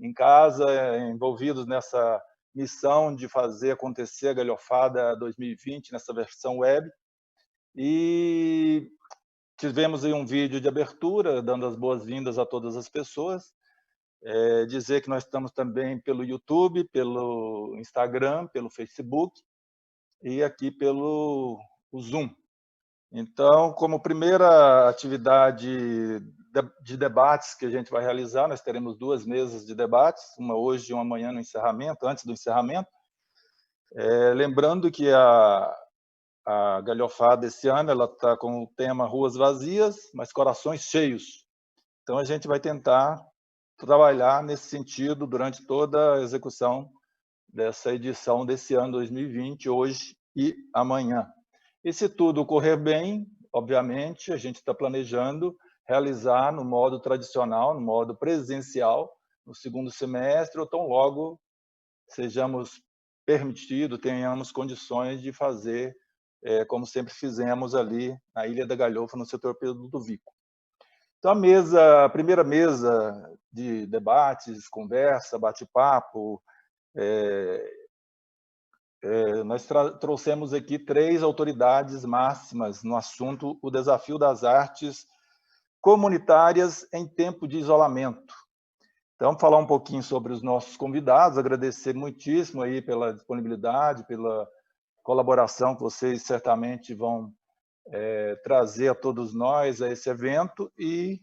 em casa, envolvidos nessa missão de fazer acontecer a Galhofada 2020 nessa versão web. E tivemos aí um vídeo de abertura, dando as boas-vindas a todas as pessoas. Dizer que nós estamos também pelo YouTube, pelo Instagram, pelo Facebook e aqui pelo Zoom. Então, como primeira atividade de debates que a gente vai realizar, nós teremos 2 mesas de debates, uma hoje e uma amanhã no encerramento, antes do encerramento. Lembrando que a Galhofada esse ano ela está com o tema Ruas Vazias, mas Corações Cheios. Então, a gente vai tentar trabalhar nesse sentido durante toda a execução dessa edição desse ano 2020, hoje e amanhã. E se tudo correr bem, obviamente, a gente está planejando realizar no modo tradicional, no modo presencial, no segundo semestre, ou tão logo sejamos permitidos, tenhamos condições de fazer como sempre fizemos ali na Ilha da Galhofa, no setor Pedro do Vico. Então, a primeira mesa de debates, conversa, bate-papo, nós trouxemos aqui 3 autoridades máximas no assunto o desafio das artes comunitárias em tempo de isolamento. Então, falar um pouquinho sobre os nossos convidados, agradecer muitíssimo aí pela disponibilidade, pela colaboração que vocês certamente vão trazer a todos nós a esse evento e,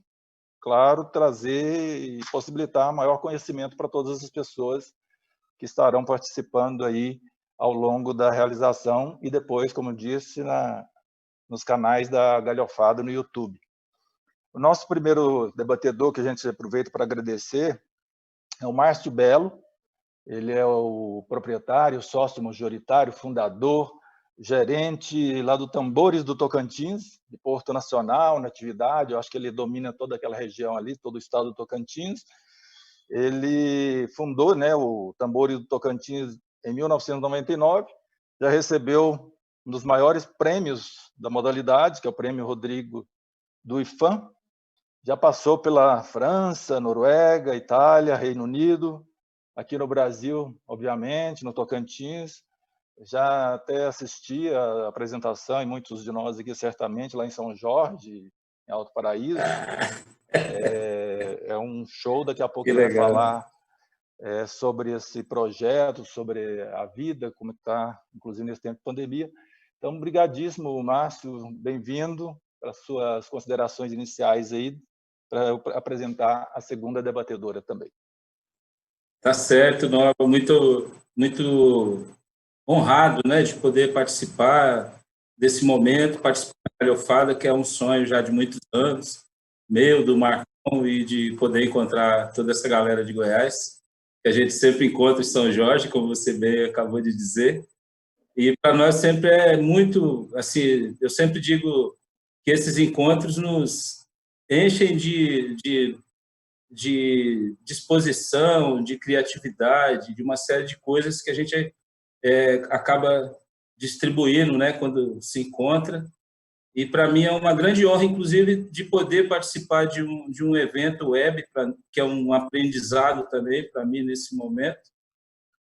claro, trazer e possibilitar maior conhecimento para todas as pessoas que estarão participando aí ao longo da realização e depois, como disse, nos canais da Galhofada no YouTube. O nosso primeiro debatedor, que a gente aproveita para agradecer, é o Márcio Belo. Ele é o proprietário, sócio majoritário, fundador, gerente lá do Tambores do Tocantins, de Porto Nacional, na atividade. Eu acho que ele domina toda aquela região ali, todo o estado do Tocantins. Ele fundou, né, o Tambores do Tocantins em 1999, já recebeu um dos maiores prêmios da modalidade, que é o Prêmio Rodrigo do IFAM. Já passou pela França, Noruega, Itália, Reino Unido, aqui no Brasil, obviamente, no Tocantins. Já até assisti a apresentação, e muitos de nós aqui certamente, lá em São Jorge, em Alto Paraíso. É um show, daqui a pouco ele vai falar sobre esse projeto, sobre a vida, como está, inclusive nesse tempo de pandemia. Então, brigadíssimo, Márcio, bem-vindo para as suas considerações iniciais aí, para eu apresentar a segunda debatedora também. Tá certo, Nova, muito honrado, né, de poder participar desse momento, participar da Galhofada, que é um sonho já de muitos anos, meu, do Marcão, e de poder encontrar toda essa galera de Goiás, que a gente sempre encontra em São Jorge, como você bem acabou de dizer. E para nós sempre é muito, assim, eu sempre digo que esses encontros nos enchem de disposição, de criatividade, de uma série de coisas que a gente acaba distribuindo, né, quando se encontra. E para mim é uma grande honra, inclusive, de poder participar de um evento web, que é um aprendizado também para mim nesse momento.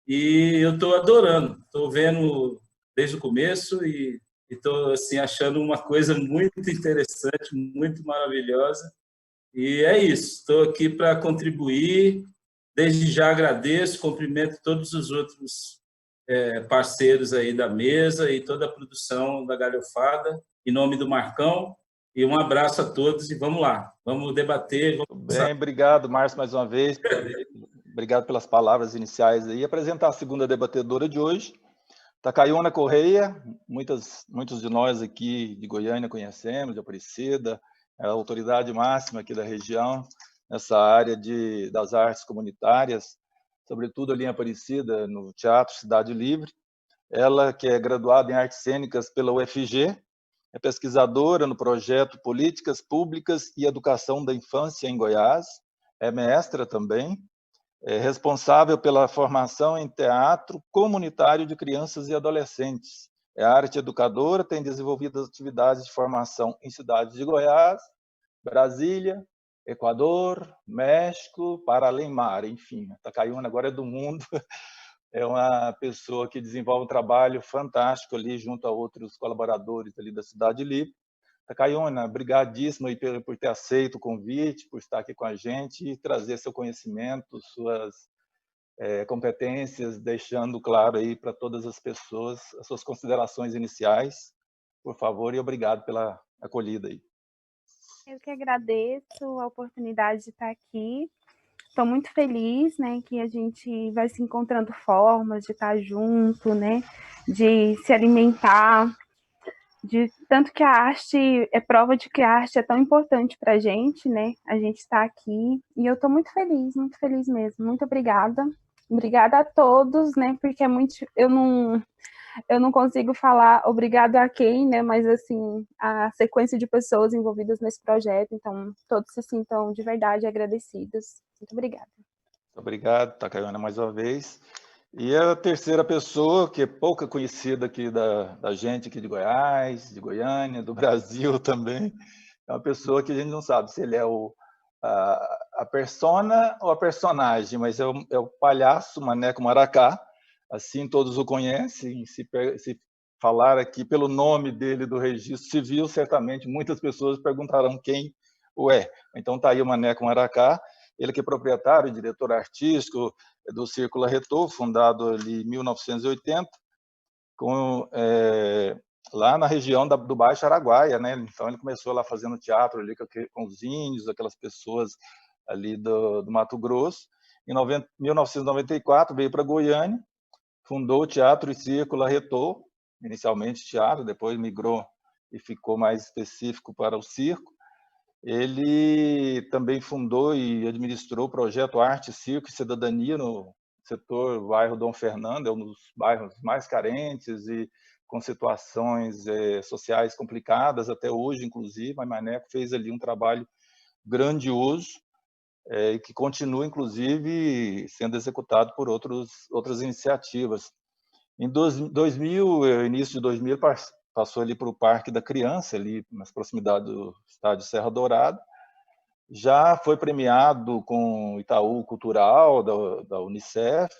E eu estou adorando, estou vendo desde o começo e estou assim, achando uma coisa muito interessante, muito maravilhosa. E é isso, estou aqui para contribuir. Desde já agradeço, cumprimento todos os outros parceiros aí da mesa e toda a produção da Galhofada, em nome do Marcão. E um abraço a todos e vamos lá, vamos debater. Bem, obrigado, Márcio, mais uma vez. Obrigado pelas palavras iniciais aí. Apresentar a segunda debatedora de hoje, Takayona Correia. Muitos de nós aqui de Goiânia conhecemos, de Aparecida, é a autoridade máxima aqui da região, nessa área das artes comunitárias, sobretudo ali em Aparecida, no Teatro Cidade Livre. Ela, que é graduada em Artes Cênicas pela UFG, é pesquisadora no projeto Políticas Públicas e Educação da Infância em Goiás, é mestra também, é responsável pela formação em teatro comunitário de crianças e adolescentes. É arte educadora, tem desenvolvido atividades de formação em cidades de Goiás, Brasília, Equador, México, para além mar, enfim. Takayuna agora é do mundo, é uma pessoa que desenvolve um trabalho fantástico ali junto a outros colaboradores ali da Cidade Livre. Takayuna, brigadíssimo aí por ter aceito o convite, por estar aqui com a gente e trazer seu conhecimento, suas competências, deixando claro aí para todas as pessoas as suas considerações iniciais, por favor, e obrigado pela acolhida aí. Eu que agradeço a oportunidade de estar aqui. Estou muito feliz, né, que a gente vai se encontrando formas de estar junto, né, de se alimentar, de tanto que a arte é prova de que a arte é tão importante para a gente, né? A gente está aqui e eu estou muito feliz mesmo. Muito obrigada. Obrigada a todos, né? Porque é muito, eu não consigo falar obrigado a quem, né? Mas assim, a sequência de pessoas envolvidas nesse projeto, então todos se sintam de verdade agradecidos. Muito obrigada. Muito obrigado, Takayuna, mais uma vez. E a terceira pessoa, que é pouca conhecida aqui da gente aqui de Goiás, de Goiânia, do Brasil também, é uma pessoa que a gente não sabe se ele é a persona ou a personagem, mas é o palhaço Maneco Maracá, assim todos o conhecem, se falar aqui pelo nome dele do registro civil, certamente muitas pessoas perguntarão quem o é. Então está aí o Maneco Maracá, ele que é proprietário e diretor artístico do Círculo Arretor, fundado ali em 1980, lá na região do Baixo Araguaia, né? Então ele começou lá fazendo teatro ali com os índios, aquelas pessoas ali do Mato Grosso. Em 1994 veio para Goiânia, fundou o Teatro e Círculo Arretor, inicialmente teatro, depois migrou e ficou mais específico para o circo. Ele também fundou e administrou o projeto Arte, Circo e Cidadania no setor bairro Dom Fernando, é um dos bairros mais carentes e com situações sociais complicadas até hoje, inclusive. A Maneco fez ali um trabalho grandioso e que continua, inclusive, sendo executado por outras iniciativas. Em 2000, início de 2000, passou ali para o Parque da Criança, ali nas proximidades do estádio Serra Dourada. Já foi premiado com o Itaú Cultural, da Unicef,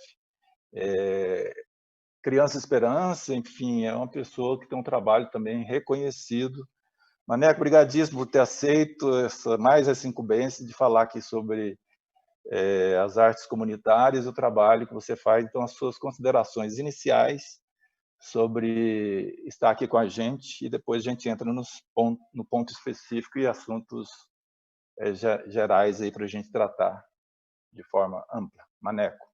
Criança Esperança, enfim, é uma pessoa que tem um trabalho também reconhecido. Maneco, obrigadíssimo por ter aceito mais essa incumbência de falar aqui sobre as artes comunitárias e o trabalho que você faz. Então, as suas considerações iniciais sobre estar aqui com a gente e depois a gente entra no ponto específico e assuntos gerais aí para a gente tratar de forma ampla. Maneco.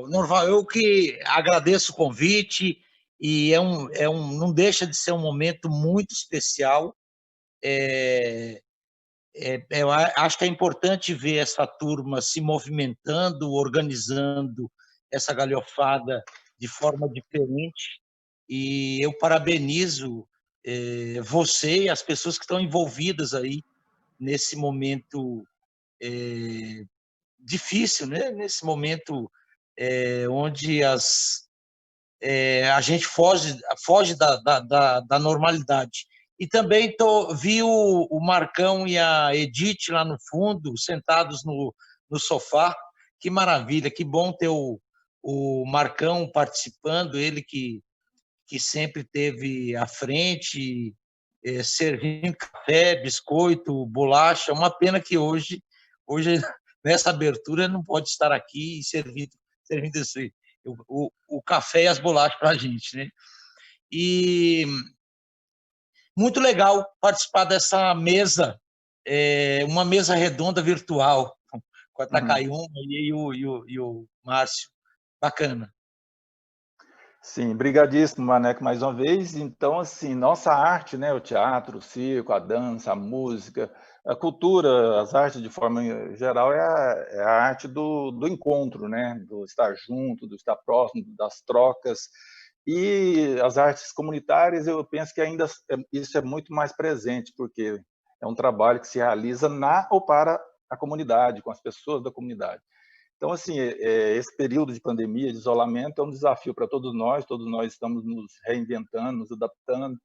Norval, eu que agradeço o convite e não deixa de ser um momento muito especial. Eu acho que é importante ver essa turma se movimentando, organizando essa galhofada de forma diferente. E eu parabenizo você e as pessoas que estão envolvidas aí nesse momento difícil, né? Nesse momento onde a gente foge da normalidade. E também vi o Marcão e a Edith lá no fundo, sentados no sofá. Que maravilha, que bom ter o Marcão participando, ele que sempre teve à frente, servindo café, biscoito, bolacha. Uma pena que hoje nessa abertura, não pode estar aqui e servindo o café e as bolachas para a gente, né? E muito legal participar dessa mesa, uma mesa redonda virtual, com a Takayuna e o Márcio. Bacana. Sim, brigadíssimo, Maneco, mais uma vez. Então, assim, nossa arte, né, o teatro, o circo, a dança, a música, a cultura, as artes de forma geral, é a arte do encontro, né, do estar junto, do estar próximo, das trocas. E as artes comunitárias, eu penso que ainda isso é muito mais presente, porque é um trabalho que se realiza na ou para a comunidade, com as pessoas da comunidade. Então, assim, esse período de pandemia, de isolamento, é um desafio para todos nós estamos nos reinventando, nos adaptando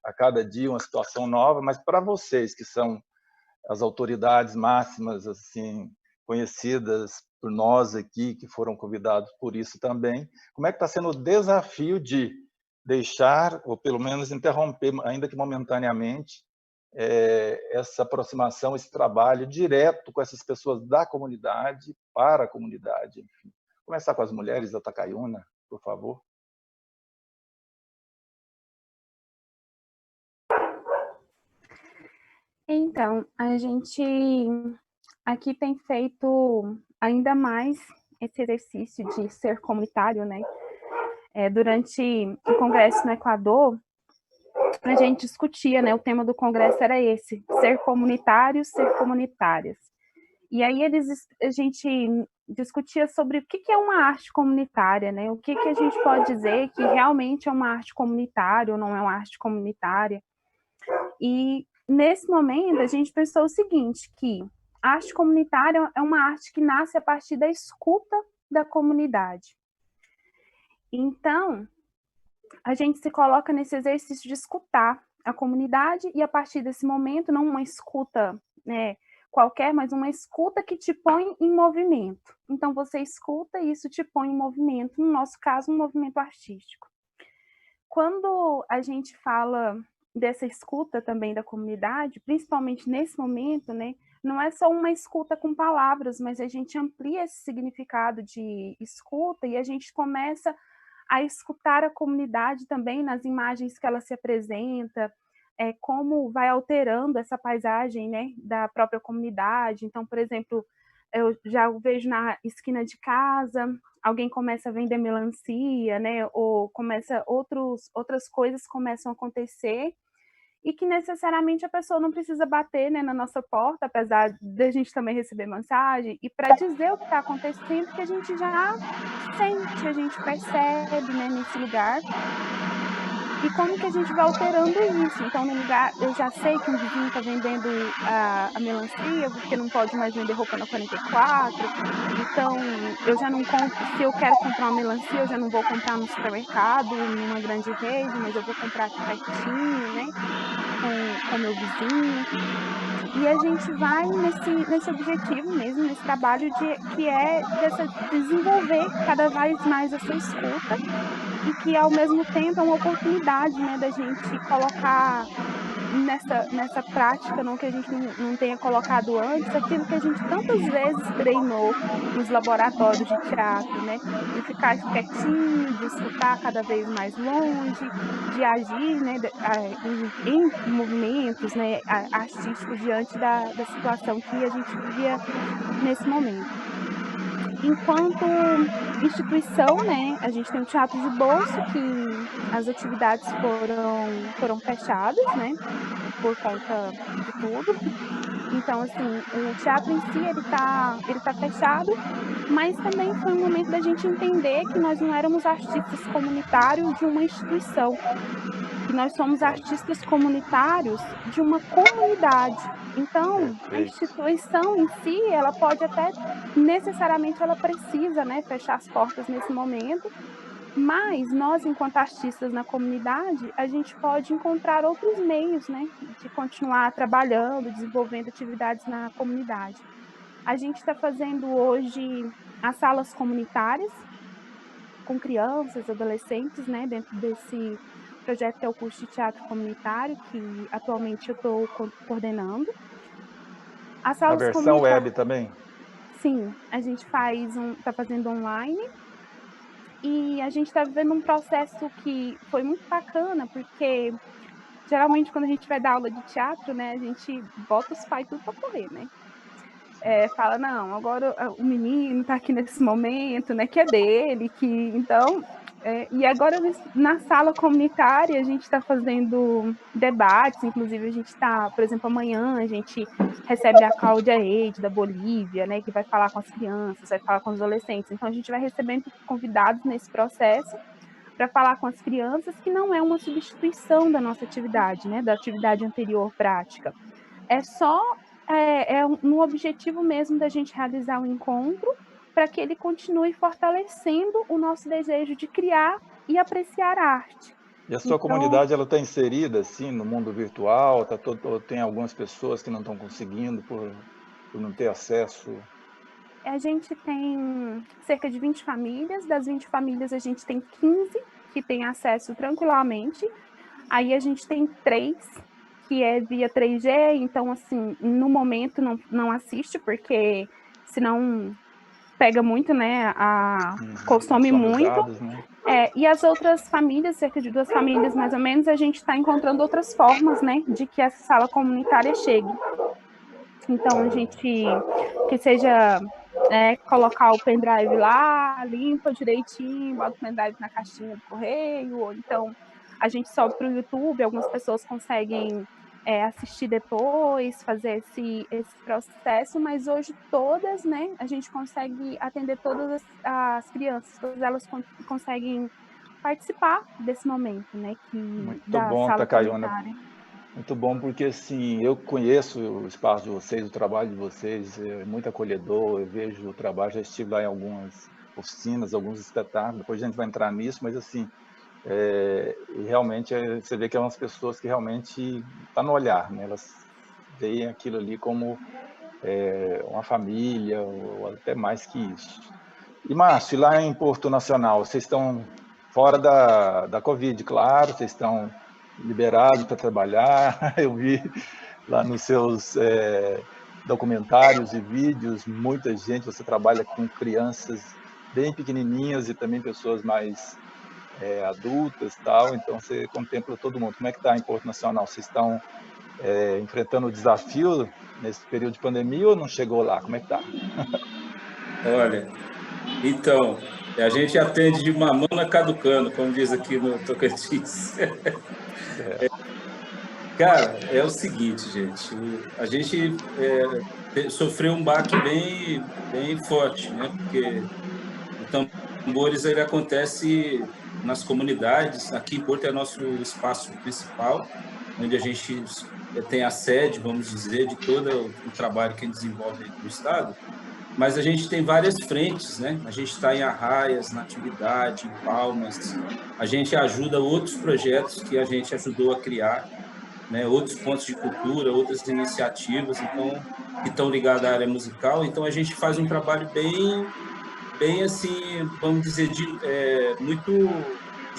a cada dia uma situação nova, mas para vocês, que são as autoridades máximas, assim, conhecidas por nós aqui, que foram convidados por isso também, como é que está sendo o desafio de deixar, ou pelo menos interromper, ainda que momentaneamente, essa aproximação, esse trabalho direto com essas pessoas da comunidade, para a comunidade, enfim. Começar com as mulheres da Takayuna, por favor. Então, a gente aqui tem feito ainda mais esse exercício de ser comunitário, né? Durante o congresso no Equador, a gente discutia, né? O tema do congresso era esse: ser comunitários, ser comunitárias. E aí a gente discutia sobre o que é uma arte comunitária, né? O que a gente pode dizer que realmente é uma arte comunitária ou não é uma arte comunitária. E nesse momento a gente pensou o seguinte, que a arte comunitária é uma arte que nasce a partir da escuta da comunidade. Então, a gente se coloca nesse exercício de escutar a comunidade e a partir desse momento, não uma escuta, né, qualquer, mas uma escuta que te põe em movimento. Então, você escuta e isso te põe em movimento, no nosso caso, um movimento artístico. Quando a gente fala dessa escuta também da comunidade, principalmente nesse momento, né, não é só uma escuta com palavras, mas a gente amplia esse significado de escuta e a gente começa a escutar a comunidade também nas imagens que ela se apresenta, como vai alterando essa paisagem, né, da própria comunidade. Então, por exemplo, eu já vejo na esquina de casa, alguém começa a vender melancia, né, ou outras coisas começam a acontecer, e que necessariamente a pessoa não precisa bater, né, na nossa porta, apesar de a gente também receber mensagem, e para dizer o que está acontecendo, que a gente já sente, a gente percebe, né, nesse lugar. E como que a gente vai alterando isso? Então, no lugar, eu já sei que um vizinho está vendendo a melancia, porque não pode mais vender roupa na 44. Então, eu já não compro, se eu quero comprar uma melancia, eu já não vou comprar no supermercado, numa grande rede, mas eu vou comprar aqui pertinho, né, com meu vizinho. E a gente vai nesse objetivo mesmo, nesse trabalho que é desenvolver cada vez mais essa escuta, e que ao mesmo tempo é uma oportunidade, né, da gente colocar nessa prática, não que a gente não tenha colocado antes, aquilo que a gente tantas vezes treinou nos laboratórios de teatro, né, de ficar quietinho, de escutar cada vez mais longe, de agir, né, em movimentos, né, artísticos diante da situação que a gente vivia nesse momento. Enquanto instituição, né, a gente tem o Teatro de Bolso, que as atividades foram fechadas, né, por conta de tudo. Então, assim, o teatro em si, ele tá fechado, mas também foi um momento da gente entender que nós não éramos artistas comunitários de uma instituição, que nós somos artistas comunitários de uma comunidade. Então, a instituição em si, ela pode até, necessariamente, ela precisa, né, fechar as portas nesse momento, mas nós, enquanto artistas na comunidade, a gente pode encontrar outros meios, né, de continuar trabalhando, desenvolvendo atividades na comunidade. A gente está fazendo hoje as salas comunitárias com crianças, adolescentes, né, dentro desse projeto que é o curso de teatro comunitário, que atualmente eu estou coordenando. As A salas versão web também? Sim, a gente está fazendo online, e a gente está vivendo um processo que foi muito bacana, porque geralmente quando a gente vai dar aula de teatro, né, a gente bota os pais tudo para correr, né? Fala, não, agora o menino está aqui nesse momento, né, que é dele, que então... e agora, na sala comunitária, a gente está fazendo debates, inclusive a gente está, por exemplo, amanhã a gente recebe a Cláudia Eide, da Bolívia, né, que vai falar com as crianças, vai falar com os adolescentes. Então, a gente vai recebendo convidados nesse processo para falar com as crianças, que não é uma substituição da nossa atividade, né, da atividade anterior prática. É só no objetivo mesmo da gente realizar um encontro, para que ele continue fortalecendo o nosso desejo de criar e apreciar a arte. E a sua Então, comunidade, ela está inserida, assim, no mundo virtual? Ou tem algumas pessoas que não estão conseguindo por não ter acesso? a gente tem cerca de 20 famílias, das 20 famílias a gente tem 15 que têm acesso tranquilamente, aí a gente tem 3 que é via 3G, então, assim, no momento não assiste, porque senão pega muito, né, consome Some os muito, dados, né? e as outras famílias, cerca de 2 famílias mais ou menos, a gente está encontrando outras formas, né, de que essa sala comunitária chegue. Então, a gente, que seja colocar o pendrive lá, limpa direitinho, bota o pendrive na caixinha do correio, ou então a gente sobe para o YouTube, algumas pessoas conseguem assistir depois, fazer esse processo, mas hoje todas, né, a gente consegue atender todas as crianças, todas elas conseguem participar desse momento, né, Muito da bom, sala Takayona. comunitária. Muito bom, porque assim, eu conheço o espaço de vocês, o trabalho de vocês, é muito acolhedor, eu vejo o trabalho, já estive lá em algumas oficinas, alguns espetáculos, depois a gente vai entrar nisso, mas assim, e realmente você vê que é umas pessoas que realmente está no olhar, né? Elas veem aquilo ali como uma família, ou até mais que isso. E Márcio, lá em Porto Nacional, vocês estão fora da Covid, claro, vocês estão liberados para trabalhar. Eu vi lá nos seus documentários e vídeos, muita gente, você trabalha com crianças bem pequenininhas e também pessoas mais adultas, tal, então você contempla todo mundo. Como é que está em Porto Nacional? Vocês estão enfrentando o desafio nesse período de pandemia ou não chegou lá? Como é que está? Olha, então, a gente atende de mamona caducando, como diz aqui no Tocantins. Cara, é o seguinte, gente, a gente sofreu um baque bem forte, né? Porque o Tambores ele acontece nas comunidades. Aqui em Porto é nosso espaço principal, onde a gente tem a sede, vamos dizer, de todo o trabalho que a gente desenvolve no estado. Mas a gente tem várias frentes, né? A gente está em Arraias, Natividade, em Palmas. A gente ajuda outros projetos que a gente ajudou a criar, né? Outros pontos de cultura, outras iniciativas, então que estão ligadas à área musical. Então a gente faz um trabalho bem assim, vamos dizer, de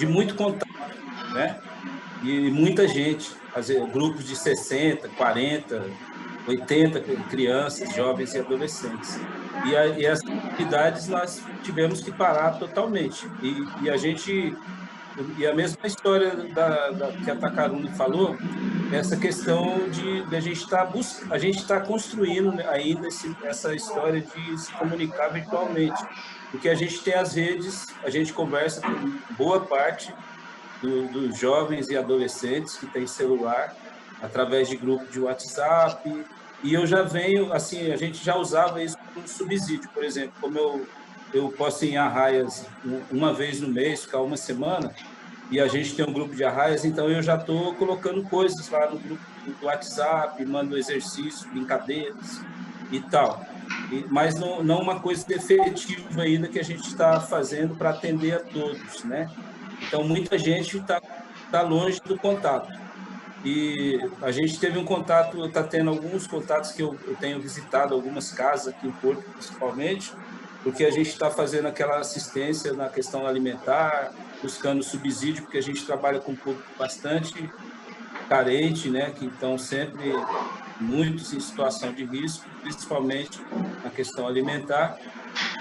muito contato, né? E muita gente, grupos de 60, 40, 80 crianças, jovens e adolescentes. E as atividades nós tivemos que parar totalmente. E a mesma história que a Takaruni falou, essa questão de a gente estar construindo ainda essa história de se comunicar virtualmente, porque a gente tem as redes, a gente conversa com boa parte dos jovens e adolescentes que têm celular através de grupo de WhatsApp, e eu já venho, assim, a gente já usava isso como subsídio, por exemplo, como eu posso ir em Arraias uma vez no mês, ficar uma semana, e a gente tem um grupo de Arraias, então eu já estou colocando coisas lá no grupo do WhatsApp, mando exercícios, brincadeiras e tal. Mas não uma coisa efetiva ainda que a gente está fazendo para atender a todos, né? Então, muita gente tá longe do contato. E a gente teve um contato, está tendo alguns contatos que eu tenho visitado, algumas casas aqui em Porto, principalmente, porque a gente está fazendo aquela assistência na questão alimentar, buscando subsídio, porque a gente trabalha com um público bastante carente, né, que estão sempre muitos em situação de risco, principalmente na questão alimentar.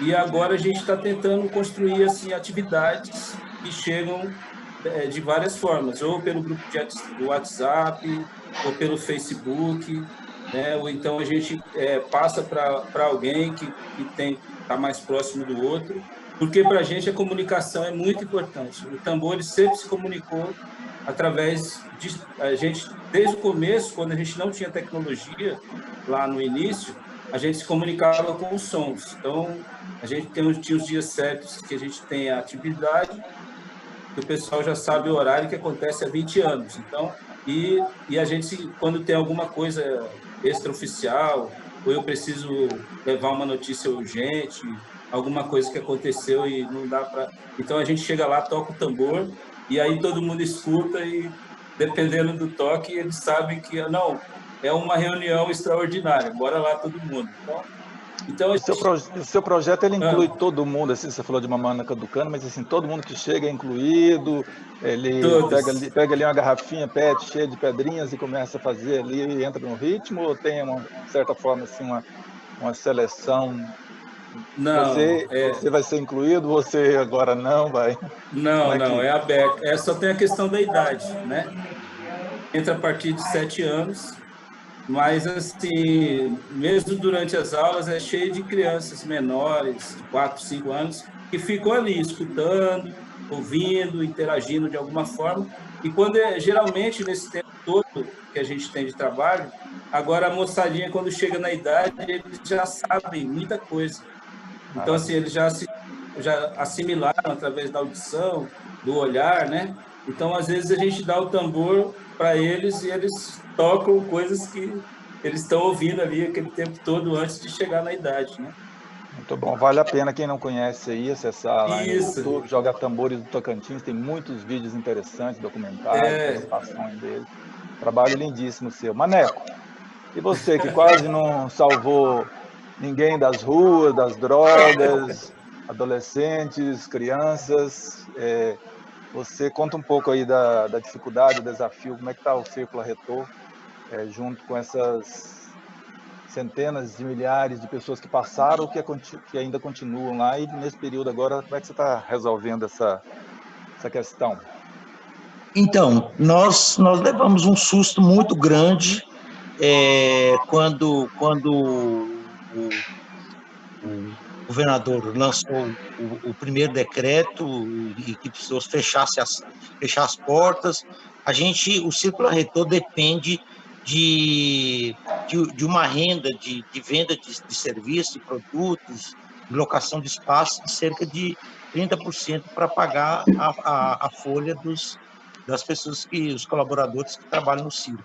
E agora a gente está tentando construir assim atividades que chegam de várias formas, ou pelo grupo do WhatsApp, ou pelo Facebook, né? Ou então a gente passa para alguém que está mais próximo do outro, porque para a gente a comunicação é muito importante. O Tambores sempre se comunicou através de a gente, desde o começo, quando a gente não tinha tecnologia, lá no início, a gente se comunicava com os sons. Então, a gente tinha os dias certos que a gente tem a atividade, que o pessoal já sabe o horário que acontece há 20 anos. Então, e a gente, quando tem alguma coisa extraoficial, ou eu preciso levar uma notícia urgente, alguma coisa que aconteceu e não dá para... Então, a gente chega lá, toca o tambor, e aí todo mundo escuta e, dependendo do toque, eles sabem que, não, é uma reunião extraordinária, bora lá todo mundo. Então O seu projeto, ele inclui ah, todo mundo, assim, você falou de Mamãe do Cano, mas assim, todo mundo que chega é incluído, ele todos. pega ali uma garrafinha PET cheia de pedrinhas e começa a fazer ali, entra no ritmo, ou tem uma certa forma, assim, uma seleção? Não, Você vai ser incluído, você agora não vai? Como é não, que... é aberto. Só tem a questão da idade, né? Entra a partir de 7 anos, mas, assim, mesmo durante as aulas, é cheio de crianças menores, de 4, 5 anos, que ficam ali escutando, ouvindo, interagindo de alguma forma. E quando geralmente, nesse tempo todo que a gente tem de trabalho, agora a moçadinha, quando chega na idade, eles já sabem muita coisa. Então, assim, Maravilha. eles já assimilaram através da audição, do olhar, né? Então, às vezes, a gente dá o tambor para eles e eles tocam coisas que eles estão ouvindo ali aquele tempo todo antes de chegar na idade, né? Muito bom. Vale a pena, quem não conhece aí, acessar lá no Isso, YouTube, jogar Tambores do Tocantins, tem muitos vídeos interessantes, documentários, participações dele. Trabalho lindíssimo seu. Maneco, e você que quase não salvou ninguém das ruas, das drogas, adolescentes, crianças, você conta um pouco aí da dificuldade, do desafio, como é que está o Círculo Retor, junto com essas centenas de milhares de pessoas que passaram, que ainda continuam lá, e nesse período agora, como é que você está resolvendo essa questão? Então, nós levamos um susto muito grande quando o governador lançou o primeiro decreto e que precisou fechar as portas. O Círculo Retor depende de uma renda de venda de serviços, de produtos, de locação de espaço de cerca de 30% para pagar a folha das pessoas os colaboradores que trabalham no circo.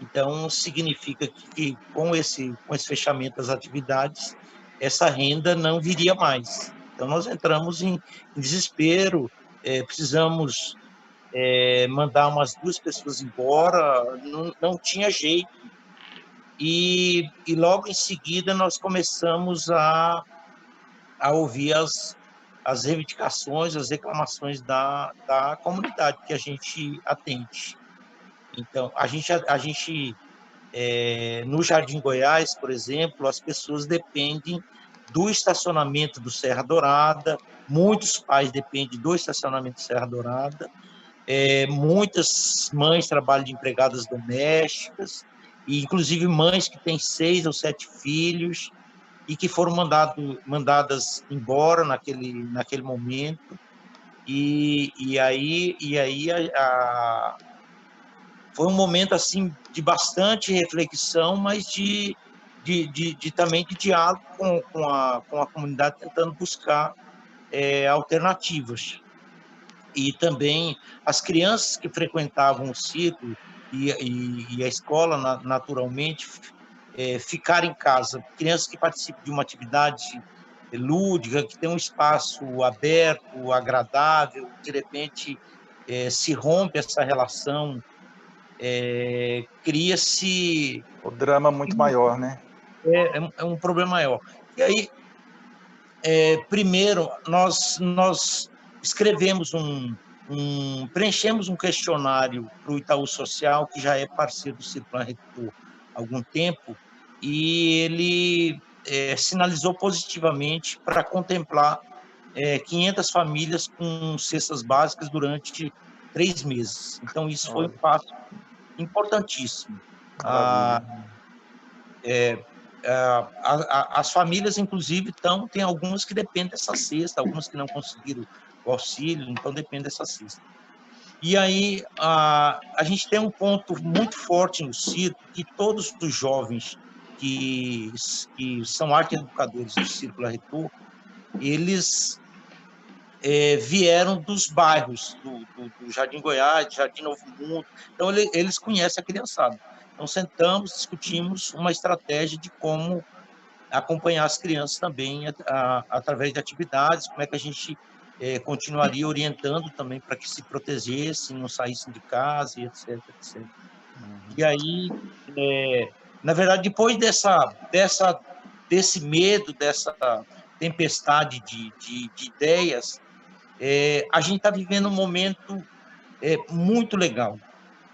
Então, significa que com esse fechamento das atividades, essa renda não viria mais. Então, nós entramos em desespero, precisamos mandar umas 2 pessoas embora, não tinha jeito. E logo em seguida, nós começamos a ouvir as reivindicações, as reclamações da comunidade que a gente atende. Então, a gente no Jardim Goiás, por exemplo, as pessoas dependem do estacionamento do Serra Dourada, muitos pais dependem do estacionamento do Serra Dourada, muitas mães trabalham de empregadas domésticas, e inclusive mães que têm 6 ou 7 filhos e que foram mandadas embora naquele momento. Foi um momento assim de bastante reflexão, mas também de diálogo com a comunidade, tentando buscar alternativas. E também as crianças que frequentavam o círculo e a escola, naturalmente, ficar em casa. Crianças que participam de uma atividade lúdica, que tem um espaço aberto, agradável, de repente se rompe essa relação, cria-se... O drama é muito maior, né? É um problema maior. E aí, primeiro, nós escrevemos preenchemos um questionário para o Itaú Social, que já é parceiro do Círculo Retor há algum tempo, e ele sinalizou positivamente para contemplar 500 famílias com cestas básicas durante 3 meses. Então, isso foi um Olha, passo importantíssimo. maravilha. As famílias, inclusive, tem algumas que dependem dessa cesta, algumas que não conseguiram o auxílio, então depende dessa cesta. E aí a gente tem um ponto muito forte no circo, que todos os jovens que são arte-educadores do Círculo Retor, eles vieram dos bairros do Jardim Goiás, do Jardim Novo Mundo, então eles conhecem a criançada. Então sentamos, discutimos uma estratégia de como acompanhar as crianças também através de atividades, como é que a gente continuaria orientando também para que se protegessem, não saíssem de casa, e etc, etc. E aí, na verdade, depois desse medo, dessa tempestade de ideias, a gente está vivendo um momento muito legal,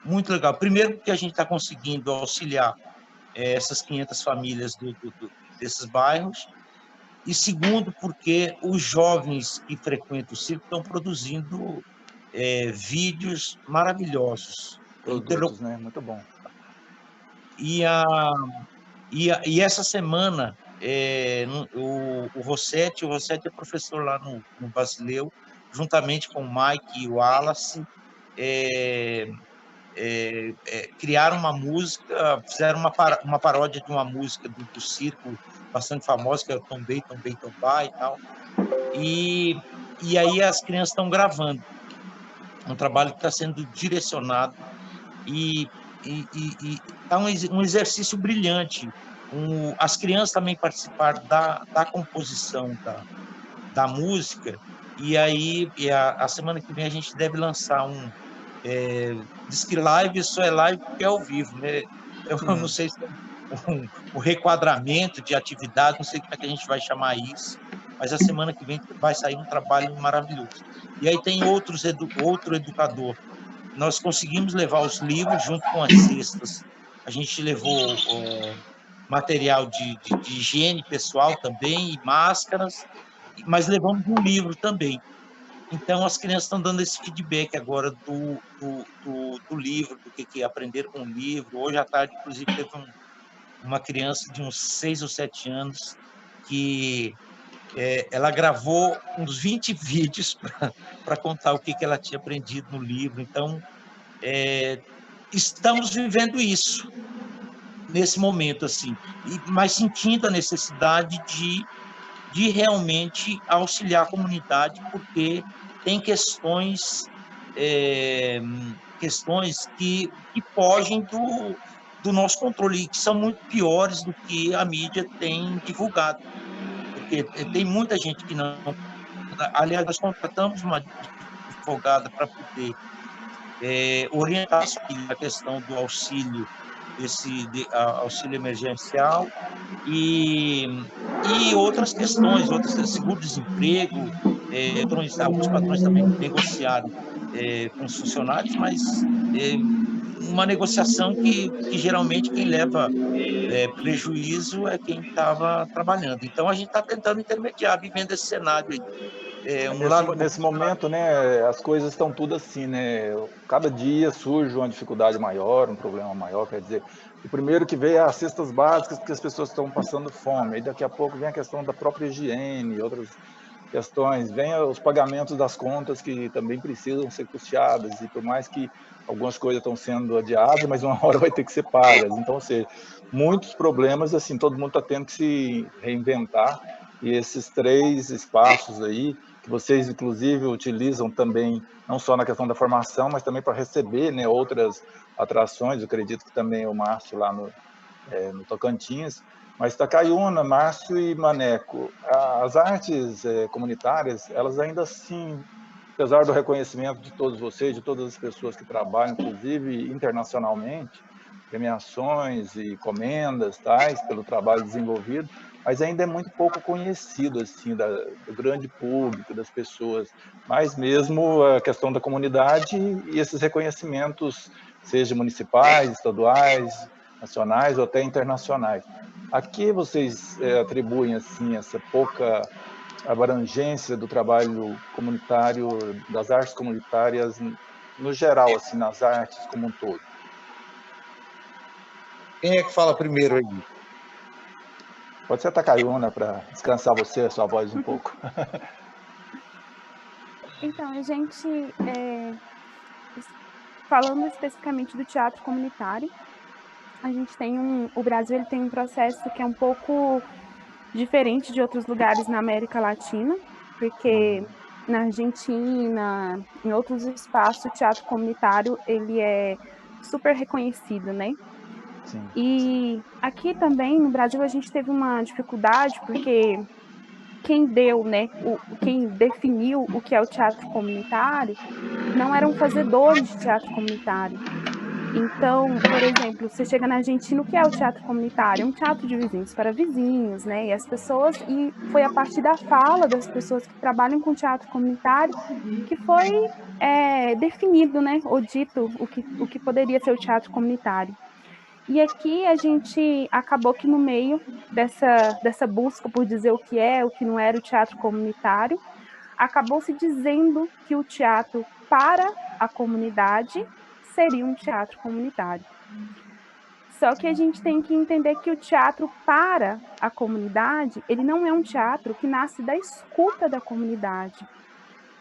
muito legal. Primeiro, porque a gente está conseguindo auxiliar essas 500 famílias desses bairros, e segundo, porque os jovens que frequentam o circo estão produzindo vídeos maravilhosos. Produtos, né? Muito bom. E essa semana, o Rossetti é professor lá no Basileu, juntamente com o Mike e o Wallace, criaram uma música, fizeram uma paródia de uma música do circo bastante famosa, que é o Tombei, Tombei, Tombá e tal. E aí as crianças estão gravando. Um trabalho que está sendo direcionado e é um exercício brilhante. As crianças também participaram da composição da música, e aí a semana que vem a gente deve lançar diz que live só é live porque é ao vivo, né? Eu não sei se é um requadramento de atividade, não sei como é que a gente vai chamar isso, mas a semana que vem vai sair um trabalho maravilhoso. E aí tem outro educador. Nós conseguimos levar os livros junto com as cestas. A gente levou material de higiene pessoal também, e máscaras, mas levamos um livro também. Então, as crianças estão dando esse feedback agora do livro, do que aprenderam com o livro. Hoje à tarde, inclusive, teve uma criança de uns 6 ou 7 anos que ela gravou uns 20 vídeos para contar o que ela tinha aprendido no livro. Então, estamos vivendo isso nesse momento, assim, mas sentindo a necessidade de realmente auxiliar a comunidade, porque tem questões que fogem do nosso controle, e que são muito piores do que a mídia tem divulgado, porque tem muita gente que não... Aliás, nós contratamos uma advogada para poder orientar sobre a questão do auxílio, auxílio emergencial, e outras questões, seguro-desemprego. Alguns patrões também negociaram com os funcionários, mas uma negociação que geralmente quem leva prejuízo é quem estava trabalhando. Então, a gente está tentando intermediar, vivendo esse cenário aí. Nesse momento, né, as coisas estão tudo assim, né? Cada dia surge uma dificuldade maior, um problema maior, quer dizer, o primeiro que veio é as cestas básicas, porque as pessoas estão passando fome, aí daqui a pouco vem a questão da própria higiene, outras questões, vem os pagamentos das contas que também precisam ser custeadas, e por mais que algumas coisas estão sendo adiadas, mas uma hora vai ter que ser pagas. Então, ou seja, muitos problemas, assim, todo mundo está tendo que se reinventar, e esses 3 espaços aí, que vocês, inclusive, utilizam também, não só na questão da formação, mas também para receber, né, outras atrações. Eu acredito que também o Márcio lá no Tocantins, mas Takayuna, Márcio e Maneco, as artes comunitárias, elas ainda assim, apesar do reconhecimento de todos vocês, de todas as pessoas que trabalham, inclusive internacionalmente, premiações e comendas tais pelo trabalho desenvolvido, mas ainda é muito pouco conhecido assim do grande público, das pessoas, mas mesmo a questão da comunidade e esses reconhecimentos, seja municipais, estaduais, nacionais ou até internacionais. A que vocês atribuem assim essa pouca abrangência do trabalho comunitário, das artes comunitárias no geral, assim, nas artes como um todo? Quem é que fala primeiro aí? Pode ser a Takayuna, para descansar você, a sua voz um pouco. Então, a gente, falando especificamente do teatro comunitário, a gente tem o Brasil ele tem um processo que é um pouco diferente de outros lugares na América Latina, porque na Argentina, em outros espaços, o teatro comunitário ele é super reconhecido, né? Sim. E aqui também no Brasil a gente teve uma dificuldade, porque quem deu, né, quem definiu o que é o teatro comunitário, não eram fazedores de teatro comunitário. Então, por exemplo, você chega na Argentina, o que é o teatro comunitário? É um teatro de vizinhos para vizinhos, né? E foi a partir da fala das pessoas que trabalham com teatro comunitário que foi definido, né, ou dito o que poderia ser o teatro comunitário. E aqui a gente acabou que no meio dessa busca por dizer o que é, o que não era o teatro comunitário, acabou se dizendo que o teatro para a comunidade seria um teatro comunitário. Só que a gente tem que entender que o teatro para a comunidade, ele não é um teatro que nasce da escuta da comunidade.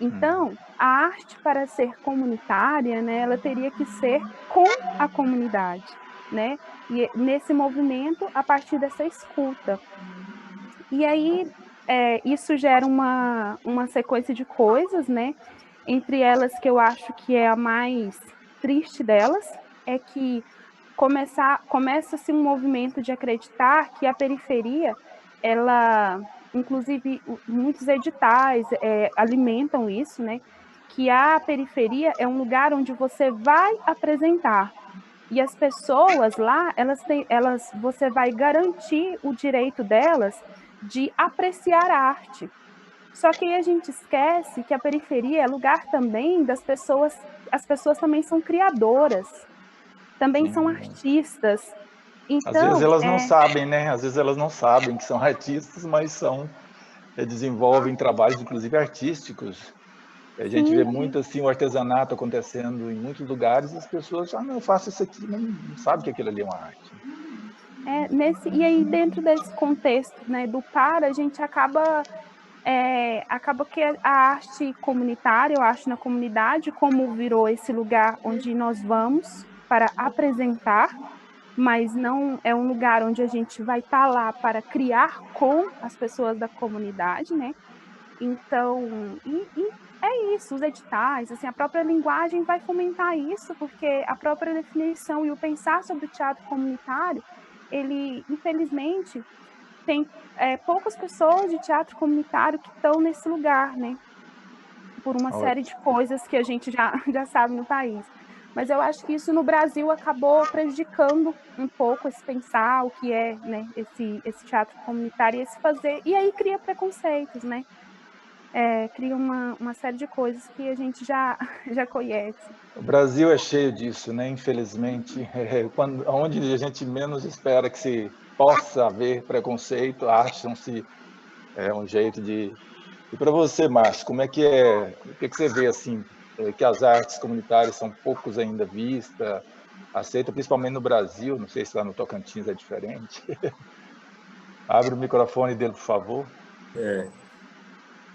Então, a arte para ser comunitária, né, ela teria que ser com a comunidade, né? E nesse movimento, a partir dessa escuta. E aí, isso gera uma sequência de coisas, né? Entre elas, que eu acho que é a mais triste delas, é que começa-se um movimento de acreditar que a periferia, ela, inclusive, muitos editais alimentam isso, né? Que a periferia é um lugar onde você vai apresentar. E as pessoas lá, você vai garantir o direito delas de apreciar a arte. Só que aí a gente esquece que a periferia é lugar também das pessoas, as pessoas também são criadoras, também são artistas. Às vezes Então, elas não sabem, né? Às vezes elas não sabem que são artistas, mas desenvolvem trabalhos, inclusive artísticos. A gente vê muito assim o artesanato acontecendo em muitos lugares e as pessoas não, eu faço isso aqui, não sabe que aquilo ali é uma arte. E aí dentro desse contexto, né, do para, a gente acaba que a arte comunitária, eu acho, na comunidade, como virou esse lugar onde nós vamos para apresentar, mas não é um lugar onde a gente vai estar lá para criar com as pessoas da comunidade, né? Então, é isso, os editais, assim, a própria linguagem vai fomentar isso, porque a própria definição e o pensar sobre o teatro comunitário, ele, infelizmente, tem poucas pessoas de teatro comunitário que estão nesse lugar, né? Por uma série de coisas que a gente já sabe no país. Mas eu acho que isso no Brasil acabou prejudicando um pouco esse pensar, o que é, né, esse teatro comunitário, esse fazer, e aí cria preconceitos, né? Cria uma série de coisas que a gente já conhece. O Brasil é cheio disso, né? Infelizmente, onde a gente menos espera que se possa haver preconceito, acham-se um jeito de... E para você, Márcio, como é que o que você vê assim, que as artes comunitárias são poucos ainda vistas, aceitas, principalmente no Brasil, não sei se lá no Tocantins é diferente. Abre o microfone dele, por favor.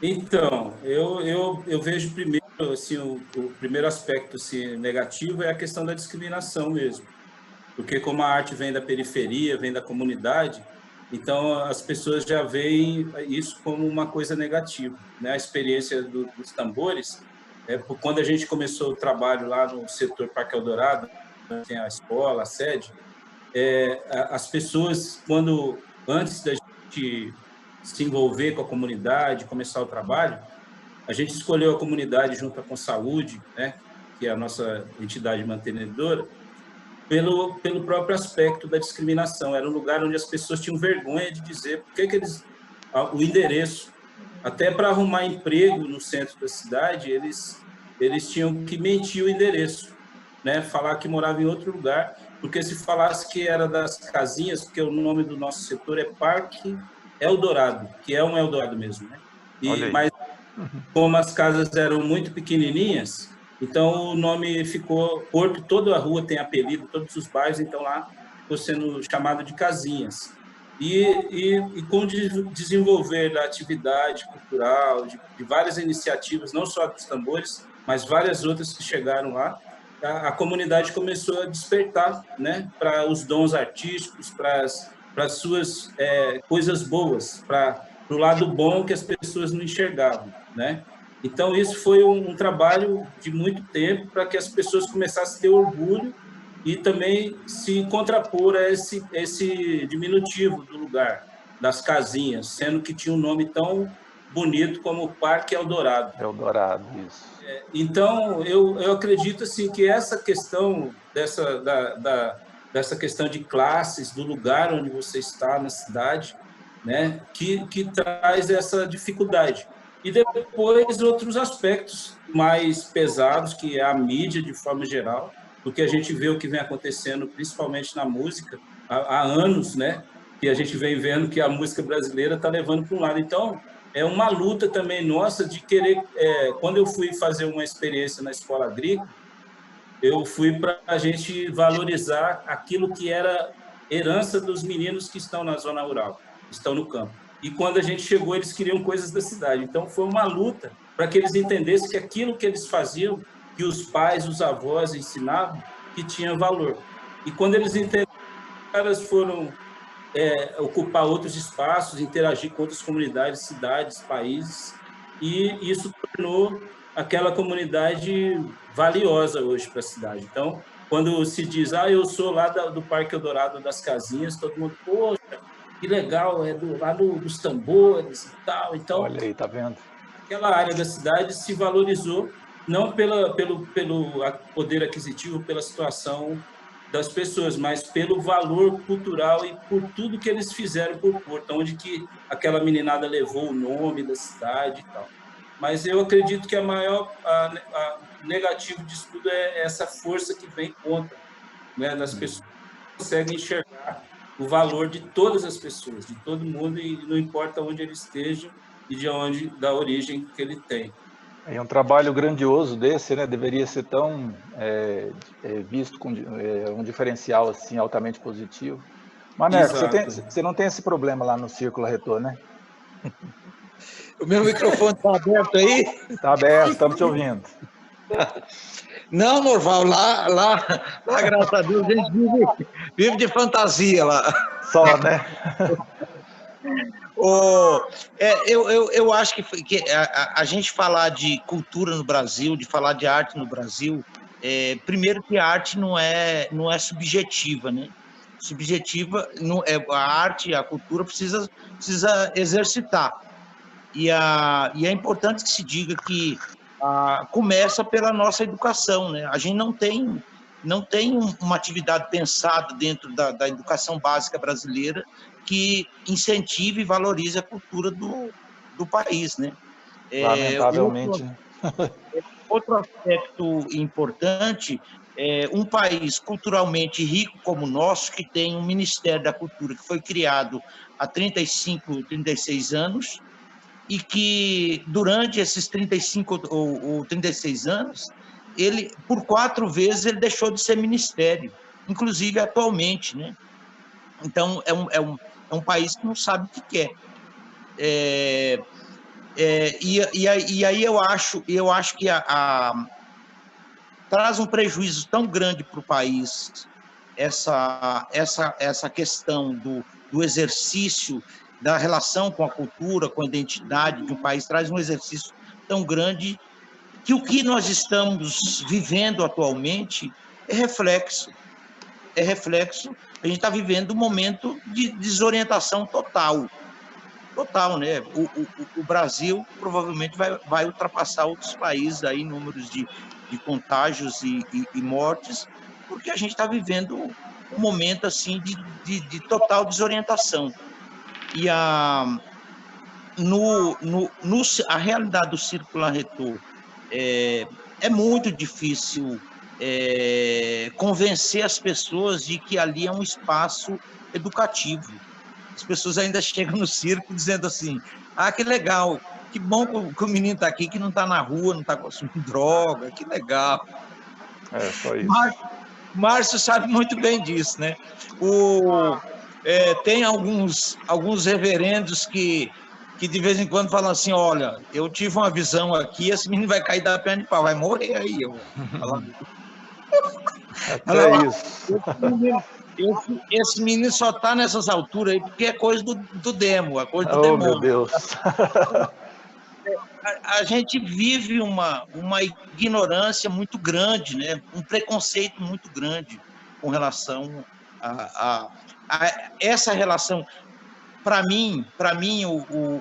Então, eu vejo primeiro, assim, o primeiro aspecto assim, negativo é a questão da discriminação mesmo. Porque como a arte vem da periferia, vem da comunidade, então as pessoas já veem isso como uma coisa negativa, né? A experiência dos tambores, quando a gente começou o trabalho lá no setor Parque Eldorado, tem a escola, a sede, as pessoas, antes da gente se envolver com a comunidade, começar o trabalho, a gente escolheu a comunidade junto com a Saúde, né, que é a nossa entidade mantenedora, pelo próprio aspecto da discriminação. Era um lugar onde as pessoas tinham vergonha de dizer por que o endereço. Até para arrumar emprego no centro da cidade, eles tinham que mentir o endereço, né? Falar que morava em outro lugar, porque se falasse que era das casinhas, porque o nome do nosso setor é Parque Eldorado, que é um Eldorado mesmo, né? Mas como as casas eram muito pequenininhas, então o nome ficou Porto, toda a rua tem apelido, todos os bairros, então lá ficou sendo chamado de casinhas. E com o desenvolver da atividade cultural, de várias iniciativas, não só dos tambores, mas várias outras que chegaram lá, a comunidade começou a despertar, né, para os dons artísticos, para as suas coisas boas, para o lado bom que as pessoas não enxergavam, né? Então, isso foi um trabalho de muito tempo para que as pessoas começassem a ter orgulho e também se contrapor a esse diminutivo do lugar, das Casinhas, sendo que tinha um nome tão bonito como Parque Eldorado. Eldorado, isso. Então, eu acredito assim, que essa questão dessa questão de classes, do lugar onde você está na cidade, né, que traz essa dificuldade. E depois outros aspectos mais pesados, que é a mídia de forma geral, porque a gente vê o que vem acontecendo, principalmente na música, há anos, né, que a gente vem vendo que a música brasileira está levando para um lado. Então, é uma luta também nossa de querer... quando eu fui fazer uma experiência na escola agrícola, eu fui para a gente valorizar aquilo que era herança dos meninos que estão na zona rural, estão no campo. E quando a gente chegou, eles queriam coisas da cidade. Então, foi uma luta para que eles entendessem que aquilo que eles faziam, que os pais, os avós ensinavam, que tinha valor. E quando eles entenderam, os caras foram ocupar outros espaços, interagir com outras comunidades, cidades, países, e isso tornou aquela comunidade valiosa hoje para a cidade. Então, quando se diz, eu sou lá do Parque Eldorado das Casinhas, todo mundo, poxa, que legal, é lá dos tambores e tal. Então, olha aí, tá vendo? Aquela área da cidade se valorizou não pelo poder aquisitivo, pela situação das pessoas, mas pelo valor cultural e por tudo que eles fizeram por Porto, onde que aquela meninada levou o nome da cidade e tal. Mas eu acredito que a negativo disso tudo é essa força que vem contra, né, das pessoas que conseguem enxergar o valor de todas as pessoas, de todo mundo, e não importa onde ele esteja e da origem que ele tem. É um trabalho grandioso desse, né? Deveria ser tão visto com um diferencial assim altamente positivo. Maneco, você não tem esse problema lá no Círculo Retor, né? O meu microfone está aberto aí? Está aberto, estamos te ouvindo. Não, Norval, lá, graças a Deus, a gente vive de fantasia lá. Só, né? Eu acho que a gente falar de cultura no Brasil, de falar de arte no Brasil, primeiro que a arte não é subjetiva, né? Subjetiva, não, a arte, a cultura precisa exercitar. E é importante que se diga que começa pela nossa educação, né? A gente não tem uma atividade pensada dentro da educação básica brasileira que incentive e valorize a cultura do país, né? Lamentavelmente. Outro aspecto importante é um país culturalmente rico como o nosso, que tem um Ministério da Cultura que foi criado há 35, 36 anos, e que durante esses 35 ou 36 anos, por 4 vezes ele deixou de ser ministério, inclusive atualmente, né? Então, é um país que não sabe o que quer. E aí eu acho que traz um prejuízo tão grande para o país essa questão do exercício da relação com a cultura, com a identidade de um país, traz um exercício tão grande que o que nós estamos vivendo atualmente é reflexo. A gente está vivendo um momento de desorientação total, né? O Brasil provavelmente vai ultrapassar outros países aí em números de contágios e mortes, porque a gente está vivendo um momento assim de total desorientação. E a realidade do Círculo Retor é muito difícil convencer as pessoas de que ali é um espaço educativo. As pessoas ainda chegam no circo dizendo assim, que legal, que bom que o menino está aqui, que não está na rua, não está consumindo droga, que legal. Só isso. Márcio sabe muito bem disso, né? Tem alguns reverendos que de vez em quando falam assim, olha, eu tive uma visão aqui, esse menino vai cair da perna de pau, vai morrer aí. Até isso. Esse menino só está nessas alturas aí porque é coisa do demo, é coisa do demônio. Meu Deus. A gente vive uma ignorância muito grande, né? Um preconceito muito grande com relação a essa relação. para mim, o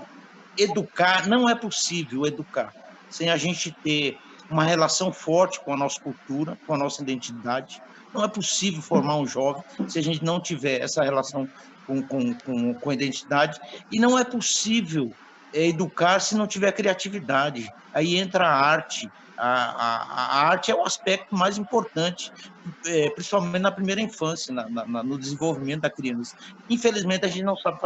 educar, não é possível educar sem a gente ter uma relação forte com a nossa cultura, com a nossa identidade. Não é possível formar um jovem se a gente não tiver essa relação com a identidade. E não é possível educar se não tiver criatividade. Aí entra a arte. A arte é o aspecto mais importante, principalmente na primeira infância, no desenvolvimento da criança. Infelizmente, a gente não sabe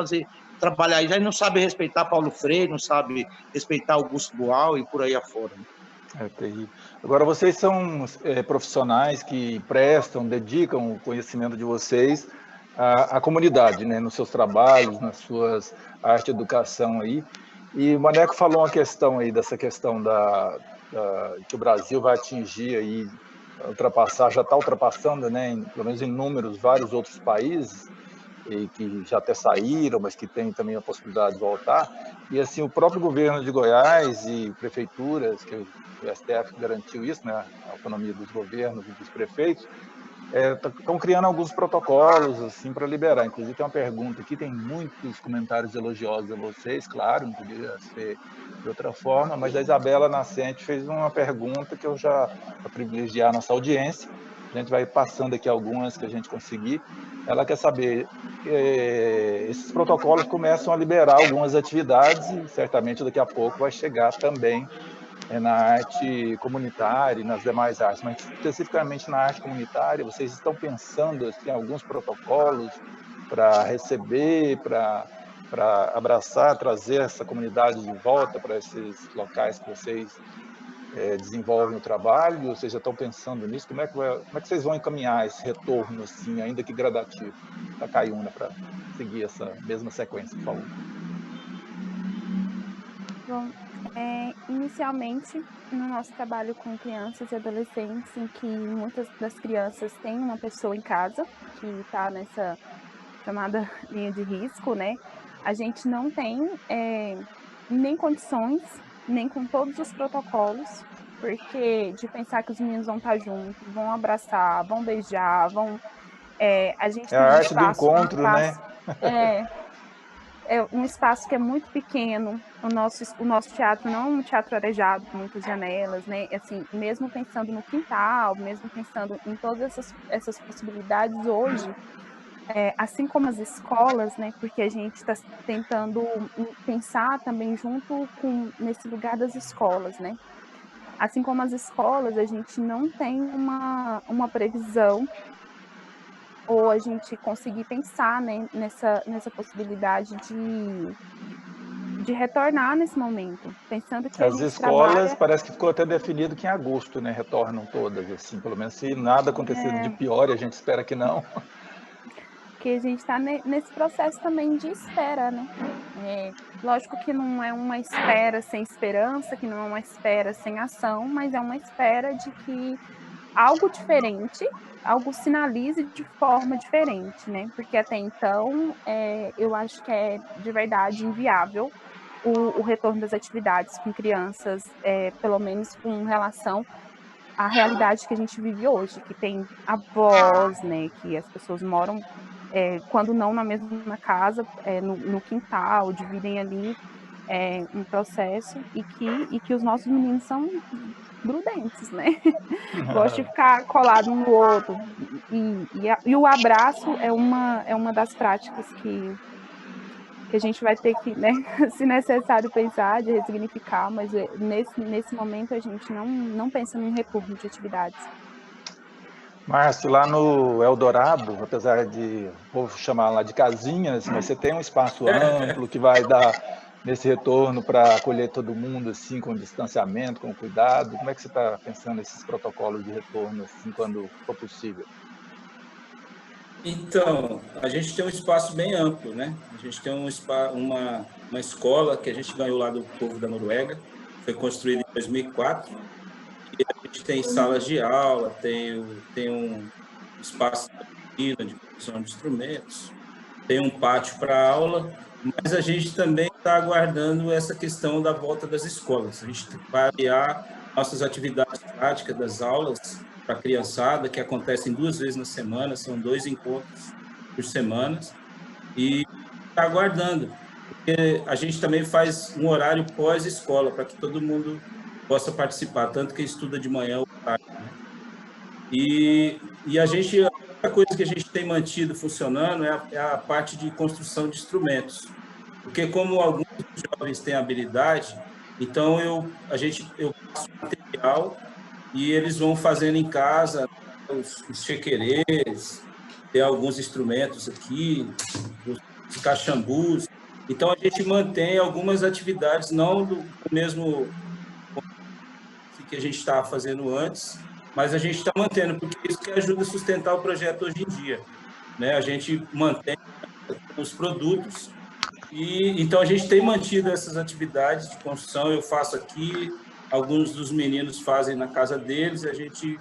trabalhar, a gente não sabe respeitar Paulo Freire, não sabe respeitar Augusto Boal e por aí afora. É terrível. Agora, vocês são profissionais que prestam, dedicam o conhecimento de vocês à comunidade, né? Nos seus trabalhos, nas suas arte e educação aí. E o Maneco falou uma questão aí, dessa questão que o Brasil vai atingir aí, ultrapassar, já está ultrapassando, né? Pelo menos em números, vários outros países, e que já até saíram, mas que tem também a possibilidade de voltar. E assim, o próprio governo de Goiás e prefeituras, que o STF garantiu isso, né, a autonomia dos governos e dos prefeitos, estão criando alguns protocolos assim para liberar. Inclusive tem uma pergunta aqui, tem muitos comentários elogiosos a vocês, claro, não poderia ser de outra forma, mas a Isabela Nascente fez uma pergunta que eu já vou privilegiar a nossa audiência. A gente vai passando aqui algumas que a gente conseguir. Ela quer saber, esses protocolos começam a liberar algumas atividades e certamente daqui a pouco vai chegar também na arte comunitária e nas demais artes, mas especificamente na arte comunitária, vocês estão pensando assim, em alguns protocolos para receber, para abraçar, trazer essa comunidade de volta para esses locais que vocês desenvolvem o trabalho? Vocês já estão pensando nisso? Como é que vocês vão encaminhar esse retorno, assim, ainda que gradativo, da Caiuna, para seguir essa mesma sequência, por favor? Bom, inicialmente, no nosso trabalho com crianças e adolescentes, em que muitas das crianças têm uma pessoa em casa que está nessa chamada linha de risco, né? A gente não tem nem condições, nem com todos os protocolos, porque de pensar que os meninos vão estar juntos, vão abraçar, vão beijar, a gente É tem a um arte do espaço, encontro, né? É um espaço que é muito pequeno. O nosso teatro não é um teatro arejado com muitas janelas, né? Assim, mesmo pensando no quintal, mesmo pensando em todas essas possibilidades hoje, assim como as escolas, né? Porque a gente está tentando pensar também junto nesse lugar das escolas, né? Assim como as escolas, a gente não tem uma previsão ou a gente conseguir pensar, né, nessa possibilidade de retornar nesse momento, pensando que a As gente escolas, trabalha. parece que ficou até definido que em agosto, né, retornam todas, assim, pelo menos se nada acontecer de pior, e a gente espera que não. Que a gente está nesse processo também de espera, né? Lógico que não é uma espera sem esperança, que não é uma espera sem ação, mas é uma espera de que algo diferente, algo sinalize de forma diferente, né? Porque até então, eu acho que é de verdade inviável o retorno das atividades com crianças, pelo menos com relação à realidade que a gente vive hoje, que tem avós, né? Que as pessoas moram, quando não na mesma casa, no quintal, dividem ali um processo e que os nossos meninos são grudentes, né? Gosta de ficar colado um no outro. E o abraço é uma das práticas que a gente vai ter que, né, se necessário, pensar, de ressignificar, mas nesse momento a gente não pensa num retorno de atividades. Márcio, lá no Eldorado, apesar de o povo chamar lá de casinhas, mas você tem um espaço amplo que vai dar nesse retorno para acolher todo mundo, assim, com distanciamento, com cuidado. Como é que você está pensando nesses protocolos de retorno, assim, quando for possível? Então, a gente tem um espaço bem amplo, né? A gente tem uma escola que a gente ganhou lá do povo da Noruega, foi construída em 2004, e a gente tem salas de aula, tem um espaço de produção de instrumentos, tem um pátio para aula, mas a gente também está aguardando essa questão da volta das escolas. A gente vai aliar nossas atividades práticas das aulas para a criançada, que acontecem 2 vezes na semana, são 2 encontros por semana, e está aguardando. Porque a gente também faz um horário pós-escola, para que todo mundo possa participar, tanto quem estuda de manhã ou tarde. E a gente, a única coisa que a gente tem mantido funcionando é a parte de construção de instrumentos. Porque como alguns jovens têm habilidade, então eu passo material e eles vão fazendo em casa os chequerês, tem alguns instrumentos aqui, os caxambus. Então a gente mantém algumas atividades, não do mesmo que a gente estava fazendo antes, mas a gente está mantendo, porque isso que ajuda a sustentar o projeto hoje em dia, né? A gente mantém os produtos e então a gente tem mantido essas atividades de construção. Eu faço aqui, alguns dos meninos fazem na casa deles, a gente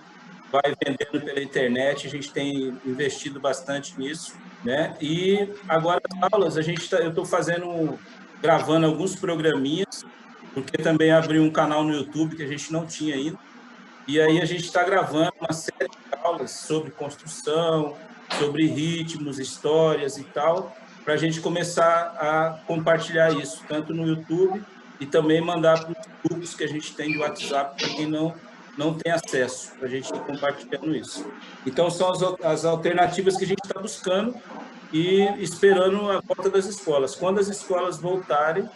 vai vendendo pela internet, a gente tem investido bastante nisso, né? E agora as aulas, eu estou gravando alguns programinhas, porque também abri um canal no YouTube que a gente não tinha ainda, e aí a gente está gravando uma série de aulas sobre construção, sobre ritmos, histórias e tal, para a gente começar a compartilhar isso, tanto no YouTube e também mandar para os grupos que a gente tem de WhatsApp, para quem não tem acesso, para a gente ir compartilhando isso. Então, são as alternativas que a gente está buscando e esperando a volta das escolas. Quando as escolas voltarem,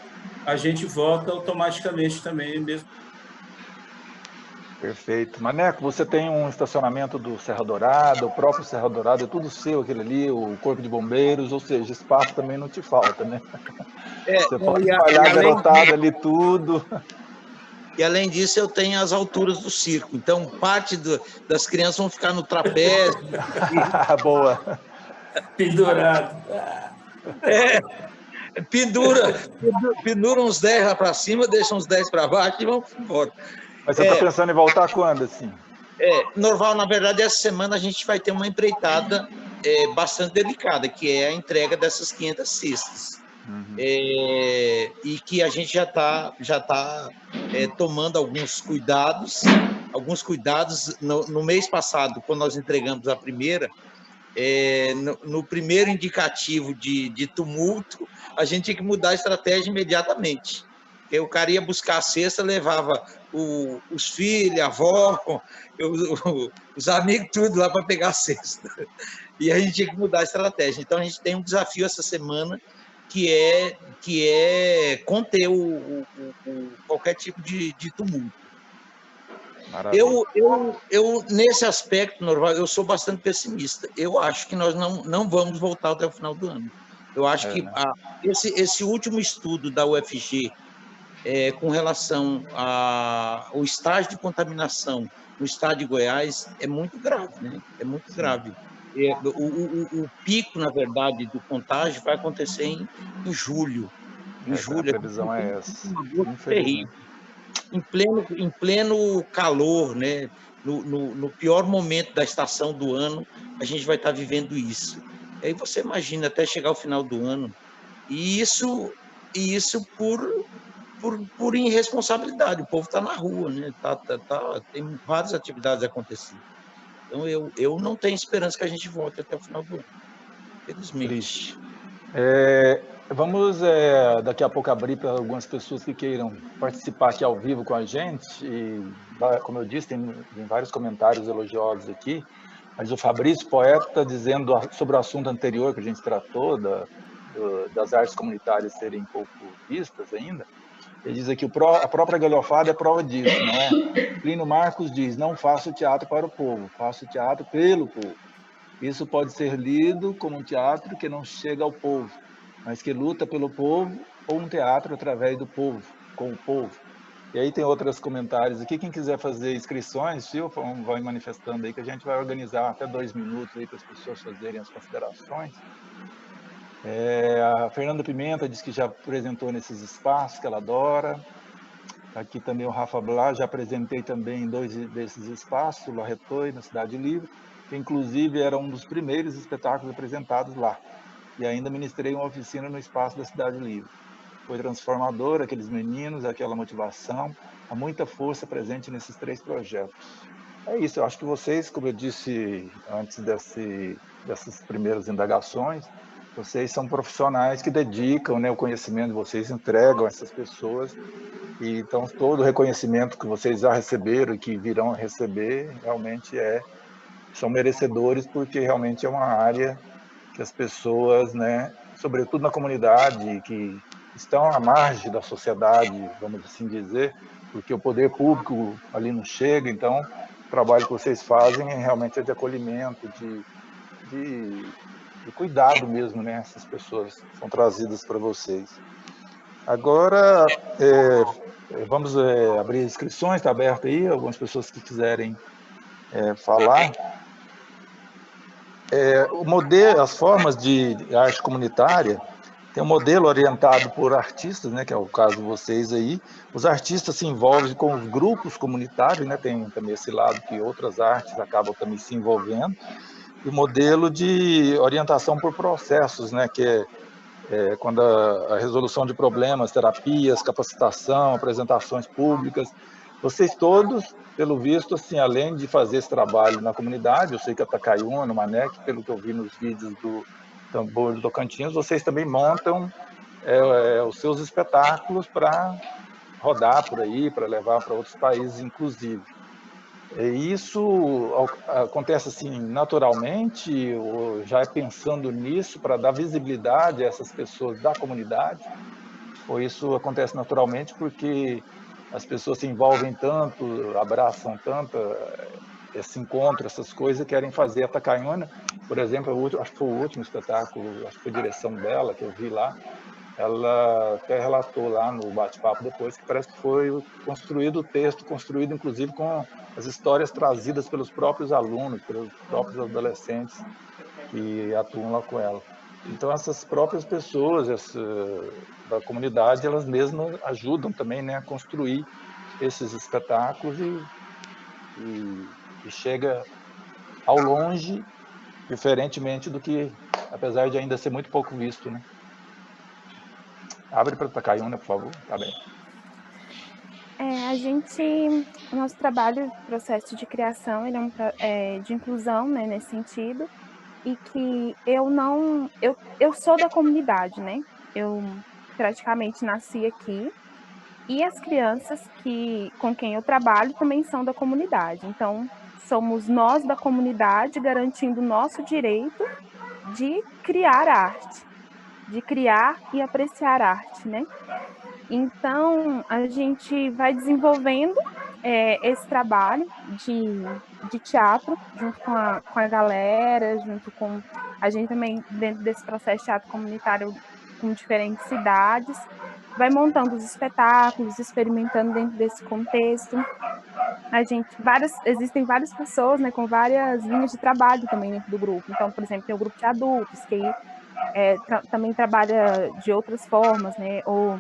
a gente volta automaticamente também, mesmo. Perfeito. Maneco, você tem um estacionamento do Serra Dourada, o próprio Serra Dourada, é tudo seu, aquele ali, o Corpo de Bombeiros, ou seja, espaço também não te falta, né? Você pode espalhar a garotada ali tudo. E, além disso, eu tenho as alturas do circo. Então, parte das crianças vão ficar no trapézio. Boa. Pendurado. Pendura uns 10 lá para cima, deixa uns 10 para baixo e vamos embora. Mas você está pensando em voltar quando, assim? Norval, na verdade, essa semana a gente vai ter uma empreitada bastante delicada, que é a entrega dessas 500 cestas. Uhum. E que a gente já tá tomando alguns cuidados no mês passado, quando nós entregamos a primeira, no primeiro indicativo de tumulto, a gente tinha que mudar a estratégia imediatamente. Porque o cara ia buscar a cesta, levava os filhos, a avó, os amigos, tudo lá para pegar a cesta. E a gente tinha que mudar a estratégia. Então, a gente tem um desafio essa semana, que é conter qualquer tipo de tumulto. Eu, nesse aspecto, Norval, eu sou bastante pessimista. Eu acho que nós não vamos voltar até o final do ano. Eu acho que esse último estudo da UFG com relação ao estágio de contaminação no estado de Goiás é muito grave, né? É muito grave. O pico, na verdade, do contágio vai acontecer em julho. Em julho. A previsão é essa. Terrível. Em pleno calor, né? No pior momento da estação do ano, a gente vai estar vivendo isso. Aí você imagina até chegar ao final do ano. E isso por irresponsabilidade. O povo está na rua, né? Tem várias atividades acontecendo. Então, eu não tenho esperança que a gente volte até o final do ano. Felizmente. Triste. Vamos daqui a pouco abrir para algumas pessoas que queiram participar aqui ao vivo com a gente. E, como eu disse, tem vários comentários elogiosos aqui, mas o Fabrício Poeta está dizendo sobre o assunto anterior que a gente tratou, das artes comunitárias serem pouco vistas ainda. Ele diz aqui, a própria galhofada é prova disso, não é? Plínio Marcos diz, não faço teatro para o povo, faço teatro pelo povo. Isso pode ser lido como um teatro que não chega ao povo, mas que luta pelo povo, ou um teatro através do povo, com o povo. E aí tem outros comentários aqui. Quem quiser fazer inscrições, vai manifestando aí, que a gente vai organizar até 2 minutos aí para as pessoas fazerem as considerações. A Fernanda Pimenta diz que já apresentou nesses espaços, que ela adora. Aqui também o Rafa Blá, já apresentei também em 2 desses espaços, o Larretoi, na Cidade Livre, que inclusive era um dos primeiros espetáculos apresentados lá. E ainda ministrei uma oficina no espaço da Cidade Livre. Foi transformador, aqueles meninos, aquela motivação, há muita força presente nesses 3 projetos. É isso, eu acho que vocês, como eu disse antes dessas primeiras indagações, Vocês são profissionais que dedicam, né, o conhecimento de vocês, entregam a essas pessoas, e então todo o reconhecimento que vocês já receberam e que virão a receber, realmente são merecedores, porque realmente é uma área que as pessoas, né, sobretudo na comunidade, que estão à margem da sociedade, vamos assim dizer, porque o poder público ali não chega, então o trabalho que vocês fazem realmente é de acolhimento, de cuidado mesmo, né? Essas pessoas são trazidas para vocês. Agora, vamos abrir inscrições, está aberto aí, algumas pessoas que quiserem falar. O modelo, as formas de arte comunitária, tem um modelo orientado por artistas, né, que é o caso de vocês aí. Os artistas se envolvem com os grupos comunitários, né, tem também esse lado que outras artes acabam também se envolvendo. E o modelo de orientação por processos, né, que é quando a resolução de problemas, terapias, capacitação, apresentações públicas. Vocês todos, pelo visto, assim, além de fazer esse trabalho na comunidade, eu sei que a Takayuna, no Manec, pelo que eu vi nos vídeos do Tambor do Tocantins, vocês também montam os seus espetáculos para rodar por aí, para levar para outros países, inclusive. E isso acontece assim naturalmente, ou já é pensando nisso para dar visibilidade a essas pessoas da comunidade? Ou isso acontece naturalmente porque as pessoas se envolvem tanto, abraçam tanto esse encontro, essas coisas, querem fazer a Takayuna, por exemplo, acho que foi o último espetáculo, acho que foi a direção dela, que eu vi lá, ela até relatou lá no bate-papo depois que parece que foi construído o texto, construído inclusive com as histórias trazidas pelos próprios alunos, pelos próprios adolescentes que atuam lá com ela. Então, essas próprias pessoas da comunidade, elas mesmas ajudam também, né, a construir esses espetáculos e chega ao longe, diferentemente do que, apesar de ainda ser muito pouco visto, né? Abre para Takayuna, por favor. Tá bem. O nosso trabalho, processo de criação, ele é de inclusão, né, nesse sentido, e que eu sou da comunidade, né? Eu praticamente nasci aqui, e as crianças com quem eu trabalho também são da comunidade. Então, somos nós da comunidade garantindo o nosso direito de criar arte, de criar e apreciar arte, né? Então, a gente vai desenvolvendo esse trabalho de teatro junto com a galera, junto com a gente também, dentro desse processo de teatro comunitário com diferentes cidades, vai montando os espetáculos, experimentando dentro desse contexto. Existem várias pessoas, né, com várias linhas de trabalho também dentro do grupo. Então, por exemplo, tem o grupo de adultos, que também trabalha de outras formas, né, ou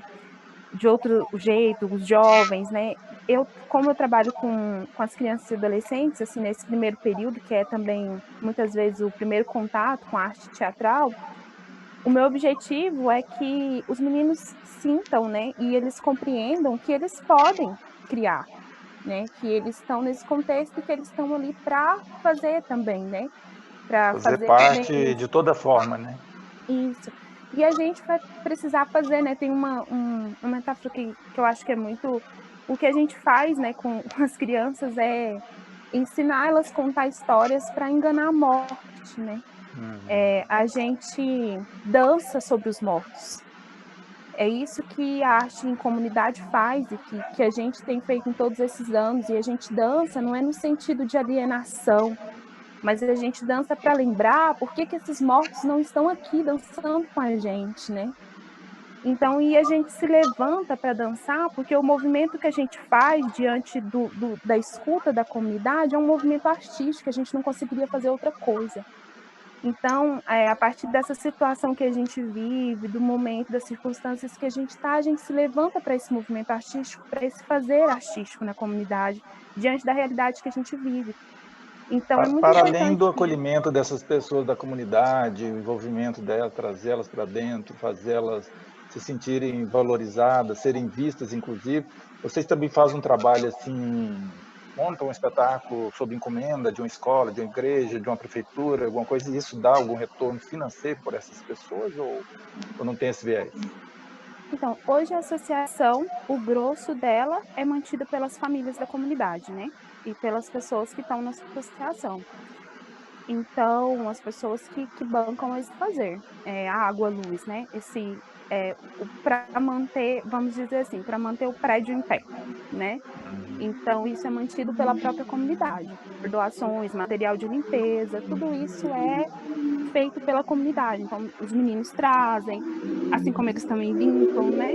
de outro jeito, os jovens, né? Como eu trabalho com as crianças e adolescentes, assim, nesse primeiro período, que é também, muitas vezes, o primeiro contato com a arte teatral, o meu objetivo é que os meninos sintam, né, e eles compreendam que eles podem criar, né, que eles estão nesse contexto e que eles estão ali para fazer também, né, para Fazer fazer parte de toda forma, né? isso. E a gente vai precisar fazer, né? Tem uma metáfora que eu acho que é muito. O que a gente faz, né, com as crianças é ensinar elas a contar histórias para enganar a morte, né? A gente dança sobre os mortos. É isso que a arte em comunidade faz e que a gente tem feito em todos esses anos. E a gente dança não é no sentido de alienação, mas a gente dança para lembrar por que esses mortos não estão aqui dançando com a gente, né? Então, e a gente se levanta para dançar, porque o movimento que a gente faz diante da escuta da comunidade é um movimento artístico, a gente não conseguiria fazer outra coisa. Então, a partir dessa situação que a gente vive, do momento, das circunstâncias que a gente está, a gente se levanta para esse movimento artístico, para esse fazer artístico na comunidade, diante da realidade que a gente vive. Então, é muito para importante. além do acolhimento dessas pessoas da comunidade, o envolvimento delas, trazê-las para dentro, fazê-las se sentirem valorizadas, serem vistas, inclusive, vocês também fazem um trabalho assim montam um espetáculo sob encomenda de uma escola, de uma igreja, de uma prefeitura, alguma coisa, e isso dá algum retorno financeiro por essas pessoas ou não tem esse viés? Então, hoje a associação, o grosso dela é mantido pelas famílias da comunidade, né? E pelas pessoas que estão na associação. Então, as pessoas que bancam esse fazer, a água, a luz, né? Para manter, vamos dizer assim, para manter o prédio em pé, né? Então, isso é mantido pela própria comunidade, por doações, material de limpeza, tudo isso é feito pela comunidade. Então, os meninos trazem, assim como eles também limpam, né?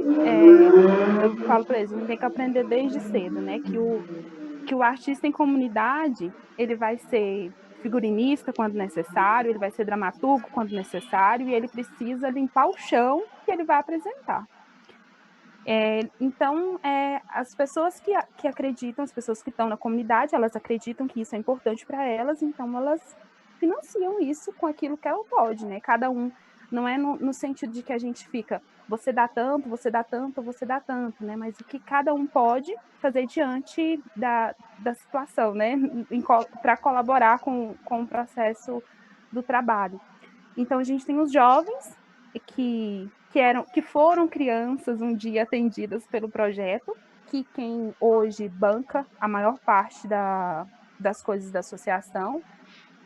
Eu falo para eles, a gente tem que aprender desde cedo, né? Que o artista em comunidade, ele vai ser figurinista quando necessário, ele vai ser dramaturgo quando necessário, e ele precisa limpar o chão que ele vai apresentar. Então, as pessoas que acreditam, as pessoas que estão na comunidade, elas acreditam que isso é importante para elas, então elas financiam isso com aquilo que ela pode, né? Cada um, não é no sentido de que a gente fica, você dá tanto, você dá tanto, você dá tanto, né? Mas o que cada um pode fazer diante da situação, né? Para colaborar com o processo do trabalho. Então, a gente tem os jovens que foram crianças um dia atendidas pelo projeto, que quem hoje banca a maior parte das coisas da associação,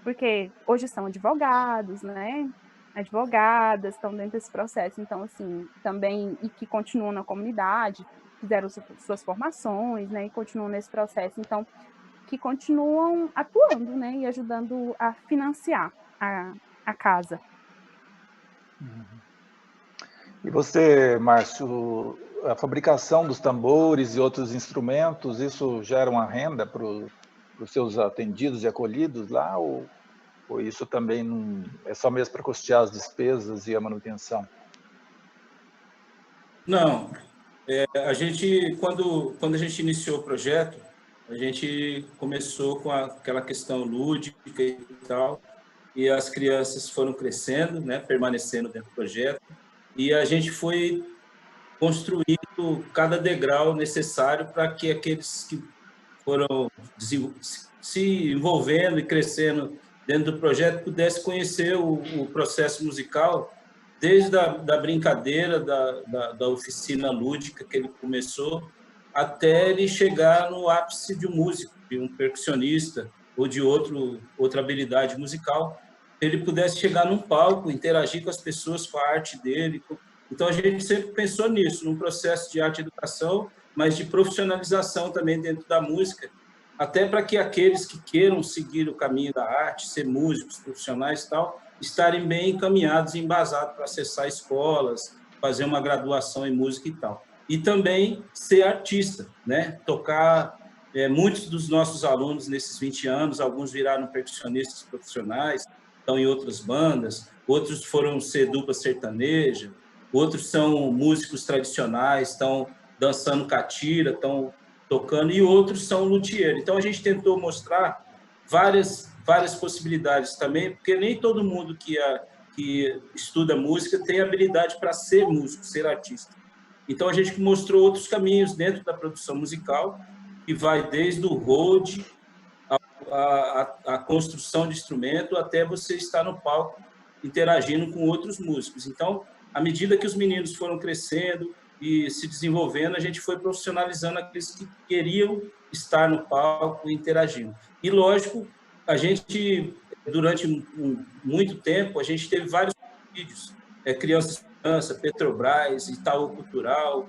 porque hoje são advogados, né? Advogadas estão dentro desse processo, então, assim, também, e que continuam na comunidade, fizeram suas formações, né? E continuam nesse processo, então, que continuam atuando, né? E ajudando a financiar a casa. E você, Márcio, a fabricação dos tambores e outros instrumentos, isso gera uma renda para os seus atendidos e acolhidos lá, ou isso também não, é só mesmo para custear as despesas e a manutenção? Não. A gente, quando a gente iniciou o projeto, a gente começou com aquela questão lúdica e tal, e as crianças foram crescendo, né, permanecendo dentro do projeto, e a gente foi construindo cada degrau necessário para que aqueles que foram se envolvendo e crescendo dentro do projeto pudessem conhecer o processo musical desde da brincadeira, da oficina lúdica que ele começou, até ele chegar no ápice de um músico, de um percussionista ou de outra habilidade musical, ele pudesse chegar num palco, interagir com as pessoas, com a arte dele. Então, a gente sempre pensou nisso, num processo de arte e educação, mas de profissionalização também dentro da música, até para que aqueles que queiram seguir o caminho da arte, ser músicos, profissionais e tal, estarem bem encaminhados e embasados para acessar escolas, fazer uma graduação em música e tal. E também ser artista, né? Tocar. Muitos dos nossos alunos, nesses 20 anos, alguns viraram percussionistas profissionais, estão em outras bandas, outros foram ser dupla sertaneja, outros são músicos tradicionais, estão dançando catira, estão tocando, e outros são luthier. Então, a gente tentou mostrar várias possibilidades também, porque nem todo mundo que estuda música tem habilidade para ser músico, ser artista. Então, a gente mostrou outros caminhos dentro da produção musical, que vai desde o road, a construção de instrumento, até você estar no palco interagindo com outros músicos. Então, à medida que os meninos foram crescendo e se desenvolvendo, a gente foi profissionalizando aqueles que queriam estar no palco interagindo. E, lógico, a gente, durante muito tempo, a gente teve vários vídeos, Criança Esperança, Petrobras, Itaú Cultural,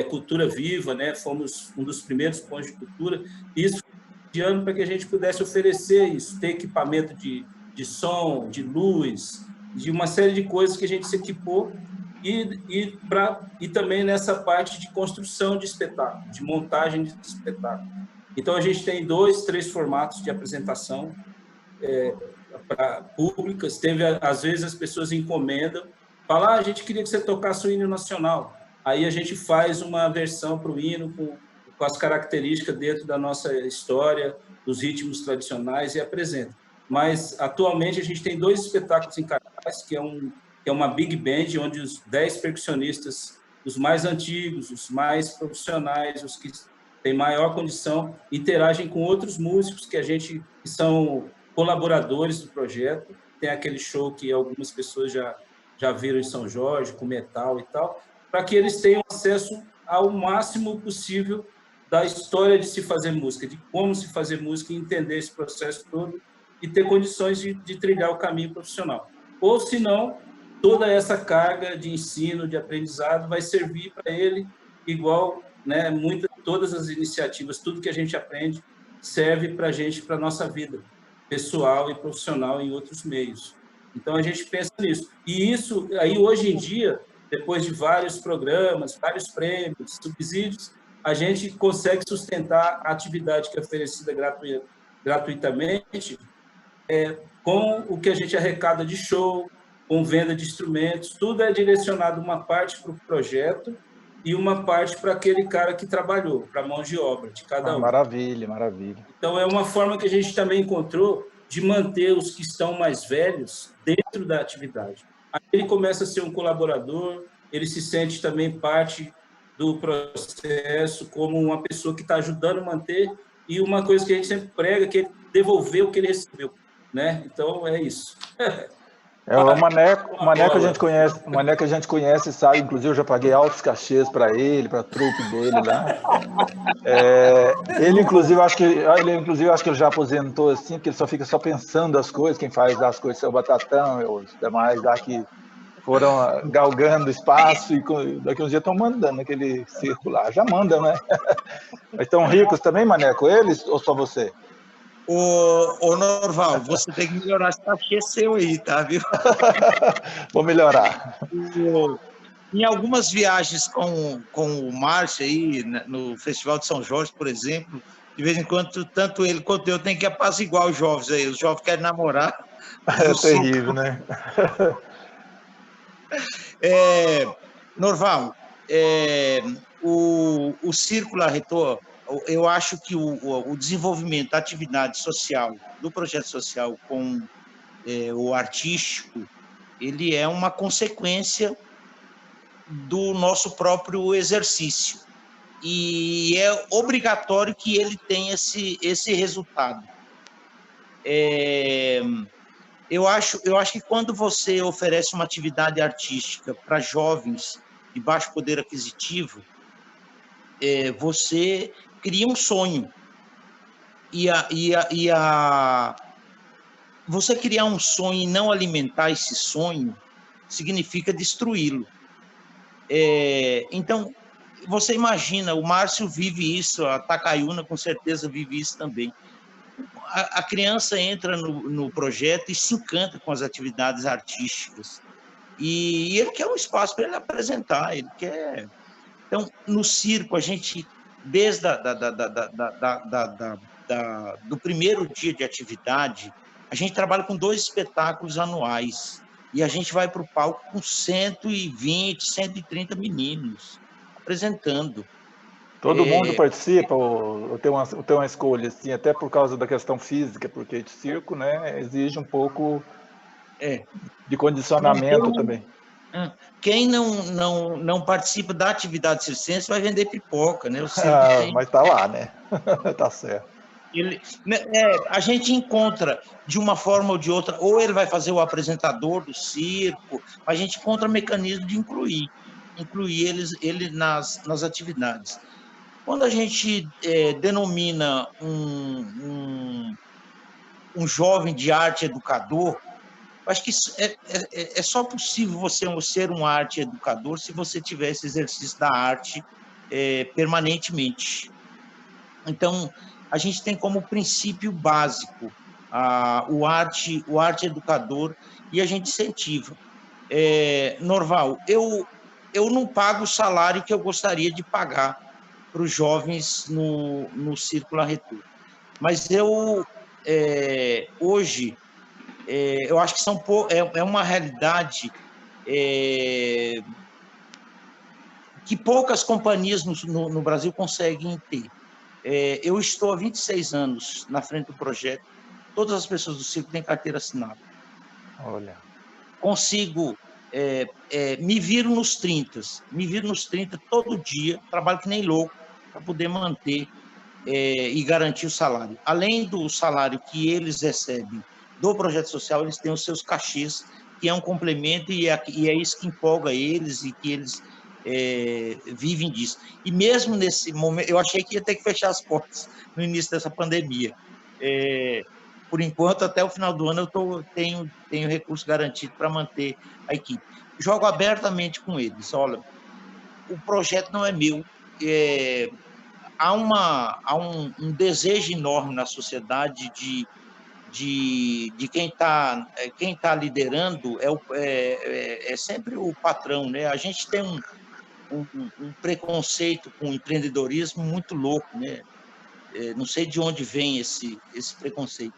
Cultura Viva, né? Fomos um dos primeiros pontos de cultura, e isso de ano para que a gente pudesse oferecer isso, ter equipamento de som, de luz, de uma série de coisas que a gente se equipou, e também nessa parte de construção de espetáculo, de montagem de espetáculo. Então, a gente tem 2, 3 formatos de apresentação para públicas. Às vezes, as pessoas encomendam, falam, a gente queria que você tocasse o hino nacional. Aí a gente faz uma versão para o hino com as características dentro da nossa história, dos ritmos tradicionais, e apresenta. Mas, atualmente, a gente tem 2 espetáculos em cartaz, que é uma big band, onde os 10 percussionistas, os mais antigos, os mais profissionais, os que têm maior condição, interagem com outros músicos que são colaboradores do projeto. Tem aquele show que algumas pessoas já viram em São Jorge, com metal e tal, para que eles tenham acesso ao máximo possível da história de se fazer música, de como se fazer música e entender esse processo todo e ter condições de trilhar o caminho profissional. Ou, se não, toda essa carga de ensino, de aprendizado, vai servir para ele igual, né, todas as iniciativas, tudo que a gente aprende, serve para a gente, para a nossa vida pessoal e profissional em outros meios. Então, a gente pensa nisso. E isso, aí, hoje em dia, depois de vários programas, vários prêmios, subsídios, a gente consegue sustentar a atividade que é oferecida gratuitamente com o que a gente arrecada de show, com venda de instrumentos, tudo é direcionado uma parte para o projeto e uma parte para aquele cara que trabalhou, para a mão de obra de cada um. Maravilha, maravilha. Então, é uma forma que a gente também encontrou de manter os que estão mais velhos dentro da atividade. Aí ele começa a ser um colaborador, ele se sente também parte do processo, como uma pessoa que está ajudando a manter, e uma coisa que a gente sempre prega, que é devolver o que ele recebeu, né? Então, é isso. O Maneco a gente conhece, sabe? Inclusive, eu já paguei altos cachês para ele, para a trupe dele lá. Ele, inclusive, acho que ele já aposentou assim, porque ele só fica pensando as coisas, quem faz as coisas é o Batatão, os demais lá que foram galgando espaço e daqui uns dias estão mandando aquele circo lá. Já mandam, né? Mas estão ricos também, Maneco, eles ou só você? Ô Norval, você tem que melhorar esse cachê seu aí, tá, viu? Vou melhorar. Em algumas viagens com o Márcio aí, no Festival de São Jorge, por exemplo, de vez em quando, tanto ele quanto eu tem que apaziguar os jovens aí. Os jovens querem namorar. É terrível, né? Norval, o Círculo Arretor, eu acho que o desenvolvimento da atividade social, do projeto social com o artístico, ele é uma consequência do nosso próprio exercício. E é obrigatório que ele tenha esse resultado. Eu acho que quando você oferece uma atividade artística para jovens de baixo poder aquisitivo, você cria um sonho. Você criar um sonho e não alimentar esse sonho significa destruí-lo. Então, você imagina, o Márcio vive isso, a Takayuna com certeza vive isso também. A criança entra no projeto e se encanta com as atividades artísticas. E ele quer um espaço para ele apresentar, ele quer... Então, no circo, a gente, desde do primeiro dia de atividade, a gente trabalha com 2 espetáculos anuais. E a gente vai para o palco com 120, 130 meninos apresentando. Todo mundo participa ou tem uma escolha, assim, até por causa da questão física, porque de circo, né, exige um pouco de condicionamento também. Quem não participa da atividade circense vai vender pipoca, né? O circo mas tá lá, né? Tá certo. A gente encontra, de uma forma ou de outra, ou ele vai fazer o apresentador do circo, a gente encontra mecanismo de incluir ele nas atividades. Quando a gente denomina um jovem de arte educador, acho que é só possível você ser um arte educador se você tiver esse exercício da arte permanentemente. Então, a gente tem como princípio básico o arte educador e a gente incentiva. Norval, eu não pago o salário que eu gostaria de pagar para os jovens no Círculo Arretor, mas eu hoje eu acho que é uma realidade que poucas companhias no Brasil conseguem ter. Eu estou há 26 anos na frente do projeto, todas as pessoas do circo têm carteira assinada. Olha. Consigo, me viro nos 30 todo dia, trabalho que nem louco, para poder manter e garantir o salário. Além do salário que eles recebem do projeto social, eles têm os seus cachês, que é um complemento e é isso que empolga eles e que eles vivem disso. E mesmo nesse momento, eu achei que ia ter que fechar as portas no início dessa pandemia. Por enquanto, até o final do ano, tenho recurso garantido para manter a equipe. Jogo abertamente com eles. Olha, o projeto não é meu. Há um desejo enorme na sociedade de quem tá liderando é sempre o patrão, né? A gente tem um preconceito com o empreendedorismo muito louco, né? Não sei de onde vem esse preconceito,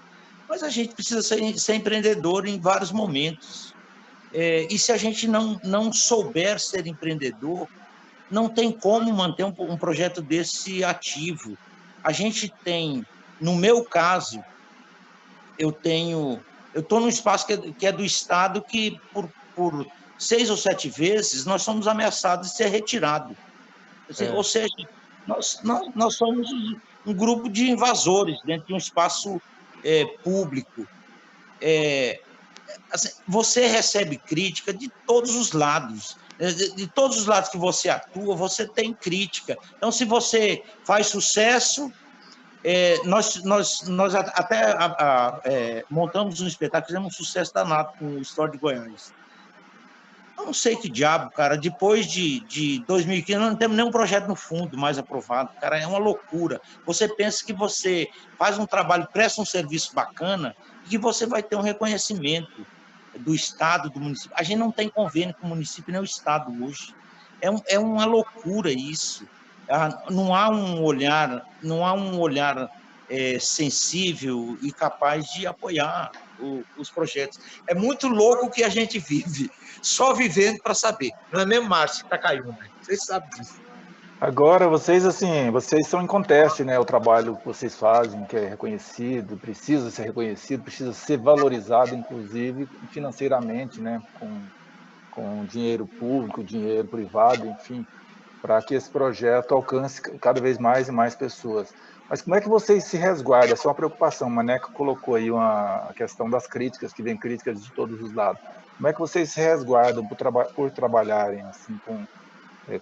mas a gente precisa ser empreendedor em vários momentos. E se a gente não souber ser empreendedor, não tem como manter um projeto desse ativo. A gente tem, no meu caso, eu estou num espaço que é do Estado que, por 6 ou 7 vezes, nós somos ameaçados de ser retirado. Ou seja, nós somos um grupo de invasores dentro de um espaço público. Assim, você recebe crítica de todos os lados. De todos os lados que você atua, você tem crítica. Então, se você faz sucesso, nós até montamos um espetáculo, fizemos um sucesso danado com o História de Goiás. Eu não sei que diabo, cara, depois de 2015, nós não temos nenhum projeto no fundo mais aprovado, cara, é uma loucura. Você pensa que você faz um trabalho, presta um serviço bacana, e que você vai ter um reconhecimento do Estado, do município. A gente não tem convênio com o município nem o Estado hoje. É uma loucura isso. Não há um olhar sensível e capaz de apoiar os projetos. É muito louco o que a gente vive, só vivendo para saber. Não é mesmo, Márcio Takayama? Vocês sabem disso. Agora, vocês são incontestes, né? O trabalho que vocês fazem, que é reconhecido, precisa ser reconhecido, precisa ser valorizado, inclusive financeiramente, né? Com dinheiro público, dinheiro privado, enfim, para que esse projeto alcance cada vez mais e mais pessoas. Mas como é que vocês se resguardam? Essa é uma preocupação. O Maneco colocou aí a questão das críticas, que vem críticas de todos os lados. Como é que vocês se resguardam por trabalharem assim com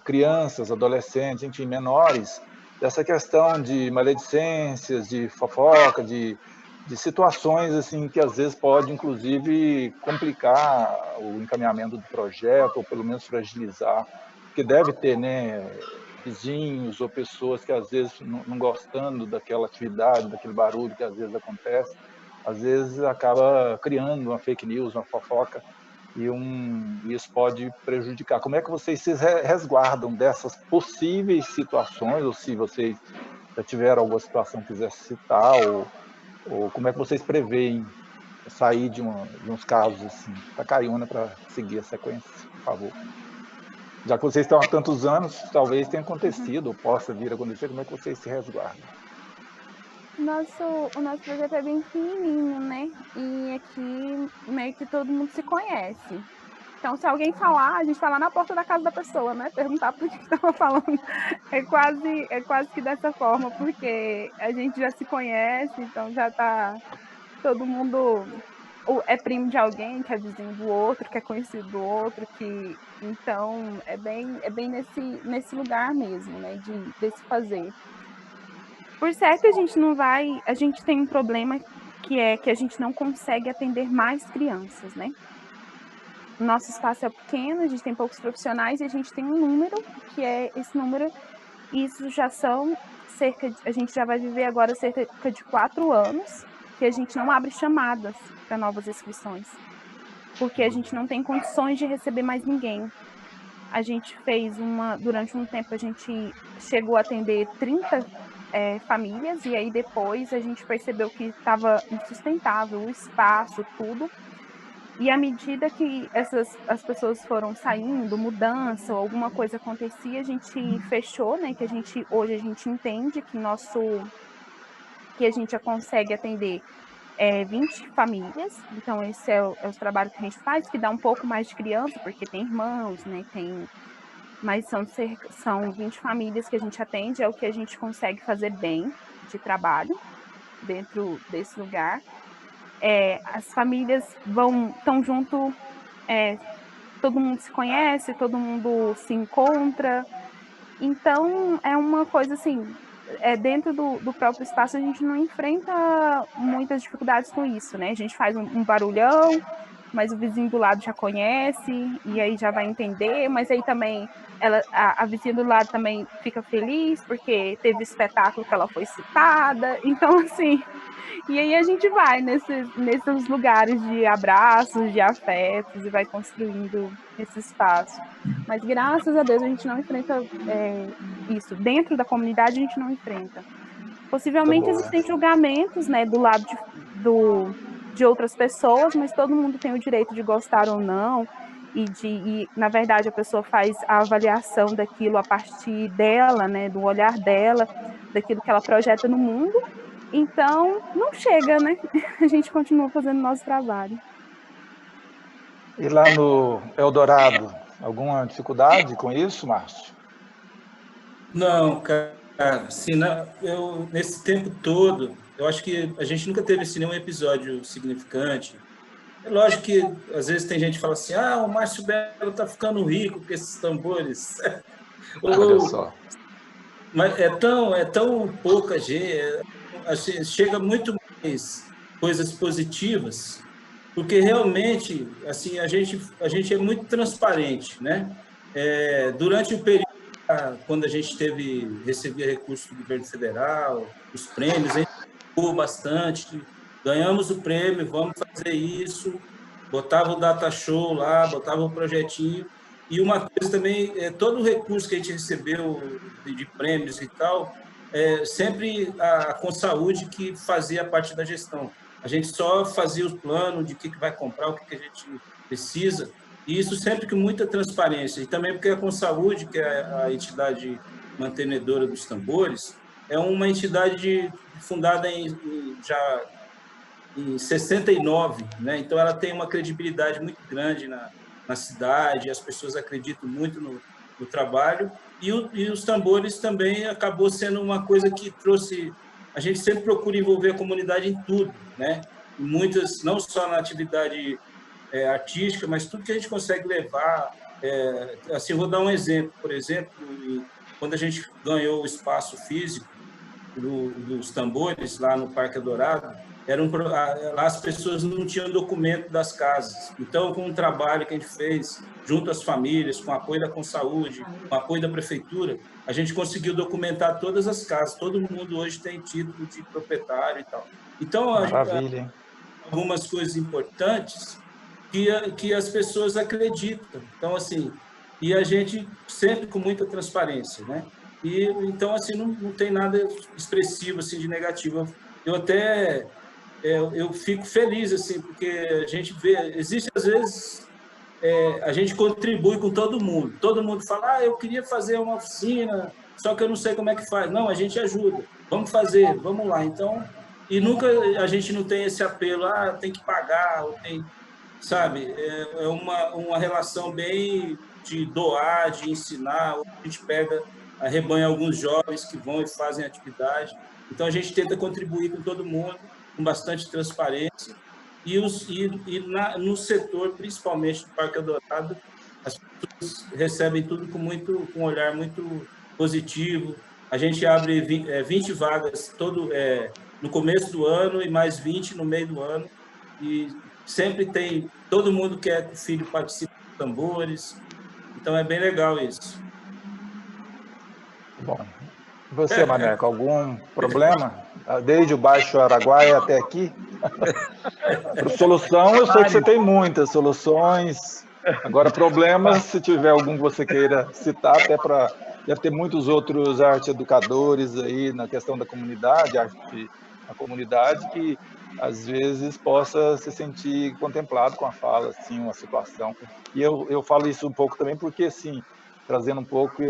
crianças, adolescentes, enfim, menores, dessa questão de maledicências, de fofoca, de situações assim que às vezes pode, inclusive, complicar o encaminhamento do projeto, ou pelo menos fragilizar, porque deve ter, né, vizinhos ou pessoas que às vezes não gostando daquela atividade, daquele barulho que às vezes acontece, às vezes acaba criando uma fake news, uma fofoca, e isso pode prejudicar. Como é que vocês se resguardam dessas possíveis situações, ou se vocês já tiveram alguma situação que quisesse citar, ou como é que vocês preveem sair de uns casos assim? Takayama, para seguir a sequência, por favor. Já que vocês estão há tantos anos, talvez tenha acontecido, ou possa vir a acontecer, como é que vocês se resguardam? O nosso projeto é bem pequenininho, né? E aqui meio que todo mundo se conhece. Então, se alguém falar, a gente vai lá na porta da casa da pessoa, né? Perguntar por que estava falando. É quase que dessa forma, porque a gente já se conhece, então já tá todo mundo é primo de alguém, que é vizinho do outro, que é conhecido do outro, então é bem nesse lugar mesmo, né? Desse fazer. Por certo, a gente tem um problema que é que a gente não consegue atender mais crianças, né? O nosso espaço é pequeno, a gente tem poucos profissionais e a gente tem um número, que é esse número, e isso já são a gente já vai viver agora cerca de 4 anos, que a gente não abre chamadas para novas inscrições, porque a gente não tem condições de receber mais ninguém. A gente durante um tempo a gente chegou a atender 30 famílias, e aí depois a gente percebeu que estava insustentável o espaço, tudo. E à medida que as pessoas foram saindo, mudança ou alguma coisa acontecia, a gente fechou, né? Que hoje a gente entende que a gente já consegue atender 20 famílias. Então esse é o trabalho que a gente faz, que dá um pouco mais de criança, porque tem irmãos, né? Tem mas são 20 famílias que a gente atende, é o que a gente consegue fazer bem de trabalho dentro desse lugar. As famílias estão junto, todo mundo se conhece, todo mundo se encontra, então é uma coisa assim, dentro do próprio espaço a gente não enfrenta muitas dificuldades com isso, né? A gente faz um barulhão, mas o vizinho do lado já conhece, e aí já vai entender, mas aí também a vizinha do lado também fica feliz, porque teve espetáculo que ela foi citada, então assim, e aí a gente vai nesses lugares de abraços, de afetos, e vai construindo esse espaço. Mas graças a Deus a gente não enfrenta isso. Dentro da comunidade a gente não enfrenta. Tá Possivelmente boa. existem julgamentos, né, do lado de outras pessoas, mas todo mundo tem o direito de gostar ou não, e na verdade a pessoa faz a avaliação daquilo a partir dela, né, do olhar dela, daquilo que ela projeta no mundo. Então, não chega, né? A gente continua fazendo nosso trabalho. E lá no Eldorado, alguma dificuldade com isso, Márcio? Não, cara, assim, nesse tempo todo, eu acho que a gente nunca teve assim, nenhum episódio significante. É lógico que às vezes tem gente que fala assim, o Márcio Belo tá ficando rico com esses tambores. Olha Ou, só. mas é tão pouca gente, assim, chega muito mais coisas positivas, porque realmente assim a gente é muito transparente, né? Durante o período quando a gente recebia recursos do governo federal, os prêmios, a gente ficou bastante, ganhamos o prêmio, vamos fazer isso, botava o data show lá, botava o projetinho. E uma coisa também, todo o recurso que a gente recebeu de prêmios e tal, sempre a Consaúde que fazia parte da gestão. A gente só fazia o plano de o que vai comprar, o que a gente precisa, e isso sempre com muita transparência. E também porque a Consaúde, que é a entidade mantenedora dos tambores, é uma entidade fundada já em 69, né? Então ela tem uma credibilidade muito grande na cidade, as pessoas acreditam muito no trabalho, e os tambores também acabou sendo uma coisa que trouxe, a gente sempre procura envolver a comunidade em tudo, né? Muitas, não só na atividade artística, mas tudo que a gente consegue levar, assim, vou dar um exemplo, por exemplo, quando a gente ganhou o espaço físico dos tambores lá no Parque Dourado, lá as pessoas não tinham documento das casas. Então, com um trabalho que a gente fez junto às famílias, com o apoio da Consaúde, com o apoio da prefeitura, a gente conseguiu documentar todas as casas. Todo mundo hoje tem título de proprietário e tal. Então, Maravilha, hein? algumas coisas importantes que as pessoas acreditam. Então, assim, e a gente sempre com muita transparência, né? E então, assim, não tem nada expressivo assim de negativo. Eu até eu fico feliz assim, porque a gente vê, existe às vezes a gente contribui com todo mundo. Todo mundo fala, eu queria fazer uma oficina, só que eu não sei como é que faz. Não, a gente ajuda. Vamos fazer, vamos lá. Então, e nunca a gente não tem esse apelo, tem que pagar, ou tem, sabe? É uma relação bem de doar, de ensinar. A gente pega, arrebanha alguns jovens que vão e fazem atividade. Então, a gente tenta contribuir com todo mundo, com bastante transparência. No setor, principalmente do Parque Eldorado, as pessoas recebem tudo com um olhar muito positivo. A gente abre 20 vagas no começo do ano e mais 20 no meio do ano. E sempre tem, todo mundo quer que o filho participe dos tambores. Então é bem legal isso. Bom, e você, Maneco, algum problema? Desde o Baixo Araguaia até aqui? Para solução, eu sei que você tem muitas soluções. Agora, problemas, se tiver algum que você queira citar, até para... Deve ter muitos outros arte-educadores aí na questão da comunidade, arte na comunidade, que às vezes possa se sentir contemplado com a fala, assim, uma situação. E eu falo isso um pouco também porque, assim, trazendo um pouco,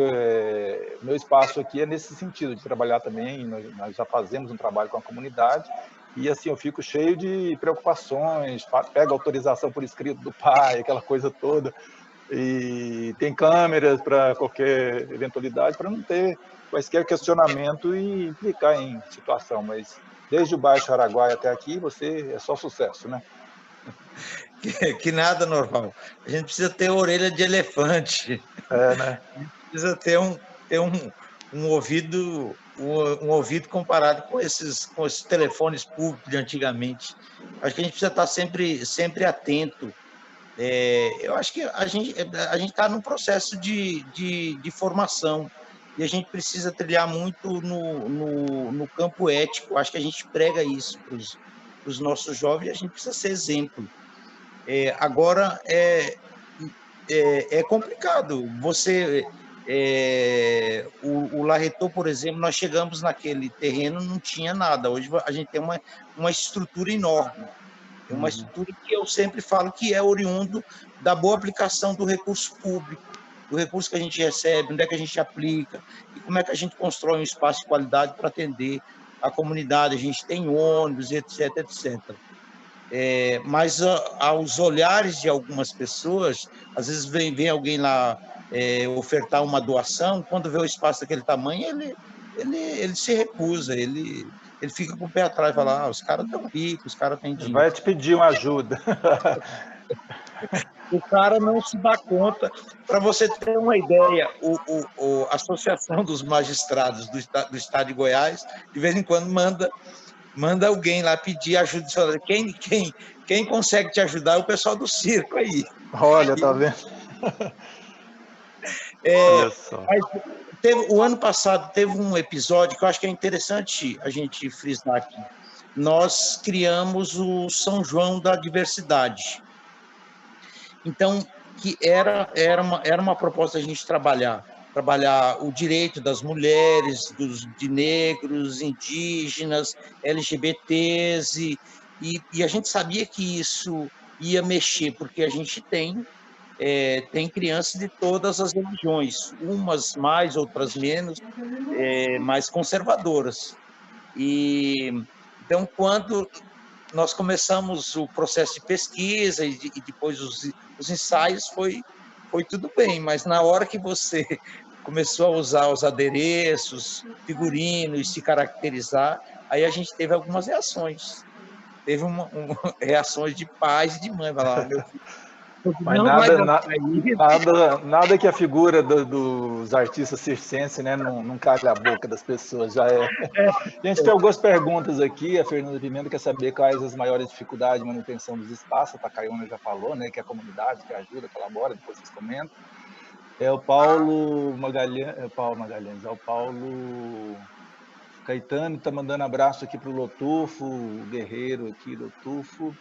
meu espaço aqui é nesse sentido, de trabalhar também, nós já fazemos um trabalho com a comunidade, e assim, eu fico cheio de preocupações, pego autorização por escrito do pai, aquela coisa toda, e tem câmeras para qualquer eventualidade, para não ter quaisquer questionamento e implicar em situação. Mas desde o Baixo Araguaia até aqui, você é só sucesso, né? Que nada, Norval. A gente precisa ter orelha de elefante. Né? A gente precisa ter um ouvido comparado com esses telefones públicos de antigamente. Acho que a gente precisa estar sempre atento. Eu acho que a gente está num processo de formação e a gente precisa trilhar muito no campo ético. Acho que a gente prega isso para os nossos jovens e a gente precisa ser exemplo. Agora, é complicado. O Larretô, por exemplo, nós chegamos naquele terreno, não tinha nada. Hoje a gente tem uma estrutura enorme. É uma estrutura que eu sempre falo que é oriundo da boa aplicação do recurso público, do recurso que a gente recebe, onde é que a gente aplica, e como é que a gente constrói um espaço de qualidade para atender a comunidade. A gente tem ônibus, etc, etc. Mas aos olhares de algumas pessoas, às vezes vem alguém lá ofertar uma doação, quando vê o espaço daquele tamanho, ele se recusa, ele fica com o pé atrás, fala, os caras estão ricos, os caras têm dinheiro. Vai te pedir uma ajuda. O cara não se dá conta. Para você ter uma ideia, a Associação dos Magistrados do Estado de Goiás, de vez em quando, manda alguém lá pedir ajuda. Quem consegue te ajudar é o pessoal do circo aí. Olha, tá vendo? Olha só. O ano passado teve um episódio que eu acho que é interessante a gente frisar aqui. Nós criamos o São João da Diversidade. Então, que era uma proposta a gente trabalhar o direito das mulheres, de negros, indígenas, LGBTs, e a gente sabia que isso ia mexer, porque a gente tem crianças de todas as religiões, umas mais, outras menos, mais conservadoras. Então, quando nós começamos o processo de pesquisa e depois os ensaios, foi tudo bem, mas na hora que você começou a usar os adereços, figurinos, e se caracterizar, aí a gente teve algumas reações. Teve reações de pais e de mãe, vai lá, meu filho. Mas nada que a figura dos artistas circenses, né, não cale a boca das pessoas, já é. A gente tem algumas perguntas aqui, a Fernanda Pimenta quer saber quais as maiores dificuldades de manutenção dos espaços, a Takayona já falou, né, que é a comunidade que ajuda, colabora, depois vocês comentam. O Paulo Magalhães, o Paulo Caetano está mandando abraço aqui para o Lotufo, o guerreiro aqui, Lotufo.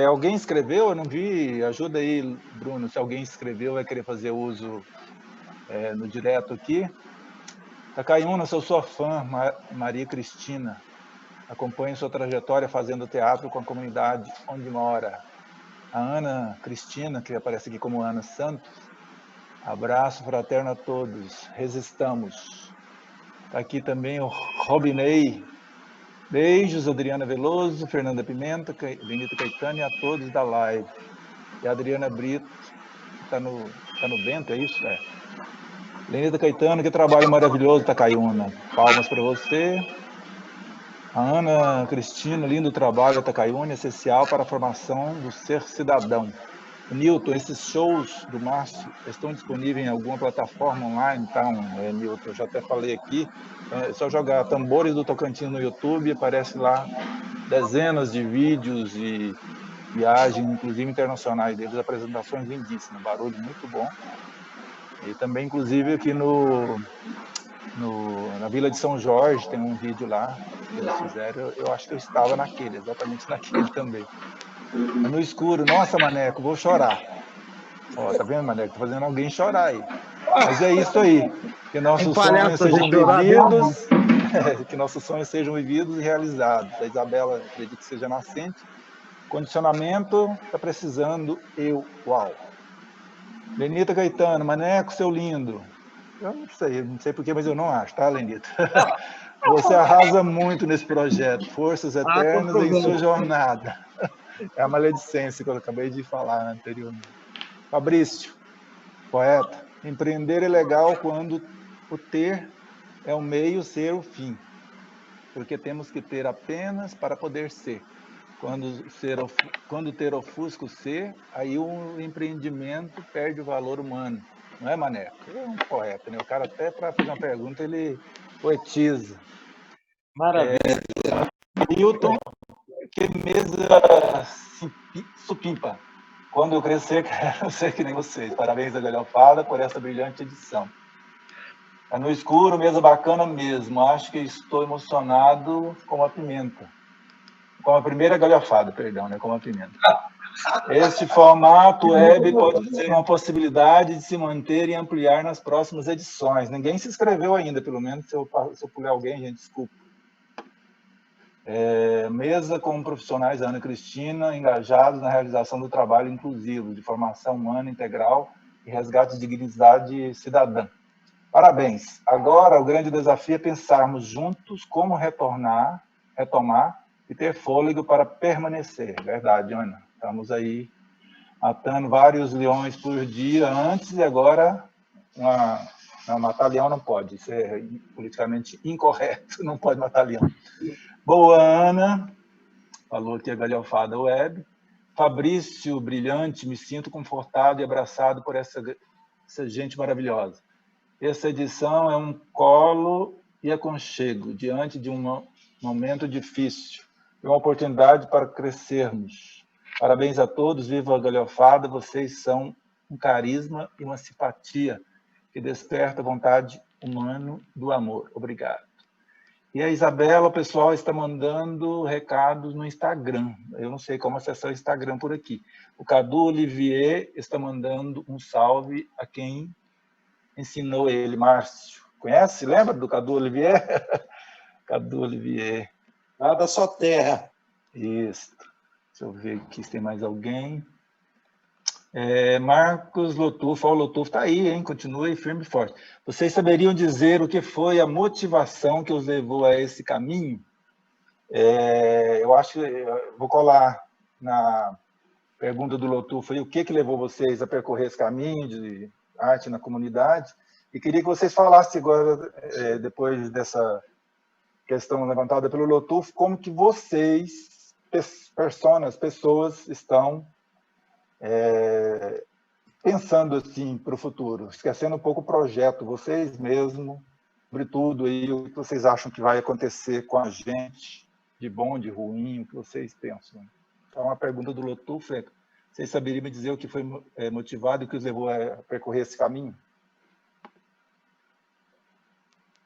Alguém escreveu? Eu não vi. Ajuda aí, Bruno, se alguém escreveu, vai querer fazer uso no direto aqui. Takayuna, sou sua fã, Maria Cristina. Acompanho sua trajetória fazendo teatro com a comunidade onde mora. A Ana Cristina, que aparece aqui como Ana Santos. Abraço fraterno a todos. Resistamos. Está aqui também o Robinei. Beijos, Adriana Veloso, Fernanda Pimenta, Benito Caetano e a todos da live. E a Adriana Brito, que está no Bento, é isso? Lenita Caetano, que trabalho maravilhoso, Takayuna. Palmas para você. A Ana Cristina, lindo trabalho, Takayuna, essencial para a formação do ser cidadão. Newton, esses shows do Márcio estão disponíveis em alguma plataforma online? Então, Newton, eu já até falei aqui, é só jogar Tambores do Tocantins no YouTube, aparece lá dezenas de vídeos e viagens, inclusive internacionais deles, apresentações lindíssimas, barulho muito bom. E também, inclusive, aqui na Vila de São Jorge, tem um vídeo lá que eles fizeram, eu acho que eu estava exatamente naquele também. No escuro, nossa, Maneco, vou chorar. Tá vendo, Maneco? Tô fazendo alguém chorar aí. Mas é isso aí. Que nossos sonhos sejam vividos, que nossos sonhos sejam vividos e realizados. A Isabela, acredito que seja nascente. Condicionamento, tá precisando, uau. Lenita Caetano, Maneco, seu lindo. Eu não sei porquê, mas eu não acho, tá, Lenita? Você arrasa muito nesse projeto. Forças eternas em sua jornada. É a maledicência que eu acabei de falar anteriormente. Fabrício, Poeta, empreender é legal quando o ter é o meio, ser o fim. Porque temos que ter apenas para poder ser. Quando ter ofusca o ser, aí o empreendimento perde o valor humano. Não é, Maneco? É um poeta, né? O cara até para fazer uma pergunta, ele poetiza. Maravilha. Milton, que mesa supimpa. Quando eu crescer, quero ser que nem vocês. Parabéns à Galhofada por essa brilhante edição. É no escuro, mesa bacana mesmo. Acho que estou emocionado com a pimenta. Com a primeira galhofada, perdão, né? Com a pimenta. Este formato web pode ser uma possibilidade de se manter e ampliar nas próximas edições. Ninguém se inscreveu ainda, pelo menos se eu puder alguém, gente, desculpa. Mesa com profissionais Ana Cristina, engajados na realização do trabalho inclusivo, de formação humana integral e resgate de dignidade cidadã. Parabéns! Agora, o grande desafio é pensarmos juntos como retomar e ter fôlego para permanecer. Verdade, Ana. Estamos aí matando vários leões por dia antes e agora não, matar leão não pode. Isso é politicamente incorreto, não pode matar leão. Boa, Ana. Falou aqui a Galhofada Web. Fabrício, brilhante, me sinto confortado e abraçado por essa gente maravilhosa. Essa edição é um colo e aconchego diante de um momento difícil. É uma oportunidade para crescermos. Parabéns a todos, viva a Galhofada, vocês são um carisma e uma simpatia que desperta a vontade humana do amor. Obrigado. E a Isabela, o pessoal está mandando recados no Instagram. Eu não sei como acessar o Instagram por aqui. O Cadu Olivier está mandando um salve a quem ensinou ele, Márcio. Conhece? Lembra do Cadu Olivier? Cadu Olivier. Nada, só terra. Isso. Deixa eu ver aqui se tem mais alguém. Marcos Lotufo. O Lotufo está aí, hein? Continua aí firme e forte. Vocês saberiam dizer o que foi a motivação que os levou a esse caminho? Eu acho que eu vou colar na pergunta do Lotufo aí, o que levou vocês a percorrer esse caminho de arte na comunidade? E queria que vocês falassem agora, depois dessa questão levantada pelo Lotufo, como que vocês, pessoas, estão pensando assim para o futuro, esquecendo um pouco o projeto, vocês mesmos, sobretudo aí, o que vocês acham que vai acontecer com a gente, de bom, de ruim, o que vocês pensam? Então, uma pergunta do Lotufo é: vocês saberiam me dizer o que foi motivado e o que os levou a percorrer esse caminho?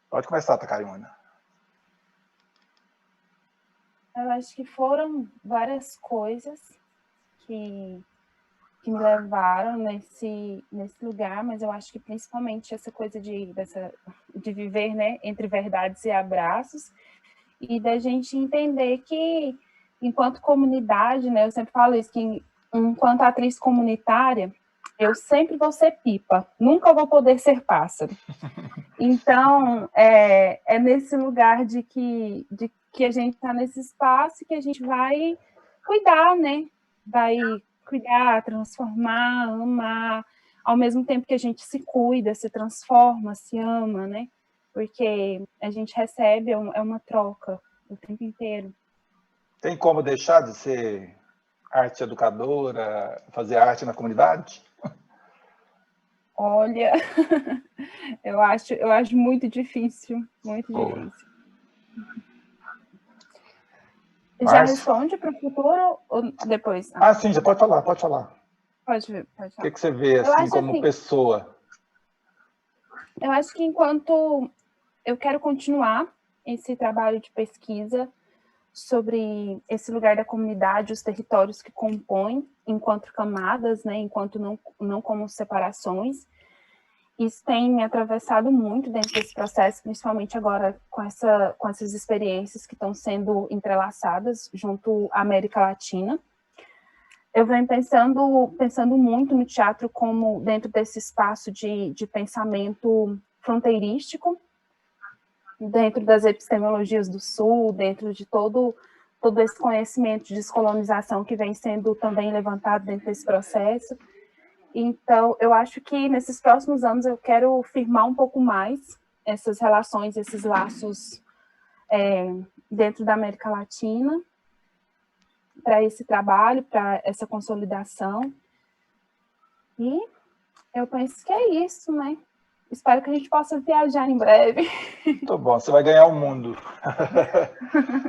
Pode começar, Takayuna. Eu acho que foram várias coisas que me levaram nesse lugar, mas eu acho que principalmente essa coisa de viver, né, entre verdades e abraços, e da gente entender que, enquanto comunidade, né, eu sempre falo isso, que enquanto atriz comunitária, eu sempre vou ser pipa, nunca vou poder ser pássaro. Então, é nesse lugar de que a gente está nesse espaço que a gente vai cuidar, né? Vai cuidar, transformar, amar, ao mesmo tempo que a gente se cuida, se transforma, se ama, né? Porque a gente recebe, é uma troca o tempo inteiro. Tem como deixar de ser arte educadora, fazer arte na comunidade? Olha, eu acho muito difícil, muito Boa. difícil. Já responde para o futuro ou depois? Sim, já pode falar. Pode falar. O que você vê assim como pessoa? Eu acho que enquanto eu quero continuar esse trabalho de pesquisa sobre esse lugar da comunidade, os territórios que compõem, enquanto camadas, né, enquanto não como separações. Isso tem me atravessado muito dentro desse processo, principalmente agora com essas experiências que estão sendo entrelaçadas junto à América Latina. Eu venho pensando muito no teatro como dentro desse espaço de pensamento fronteirístico, dentro das epistemologias do Sul, dentro de todo esse conhecimento de descolonização que vem sendo também levantado dentro desse processo. Então, eu acho que nesses próximos anos eu quero firmar um pouco mais essas relações, esses laços dentro da América Latina, para esse trabalho, para essa consolidação. E eu penso que é isso, né? Espero que a gente possa viajar em breve. Muito bom, você vai ganhar o mundo.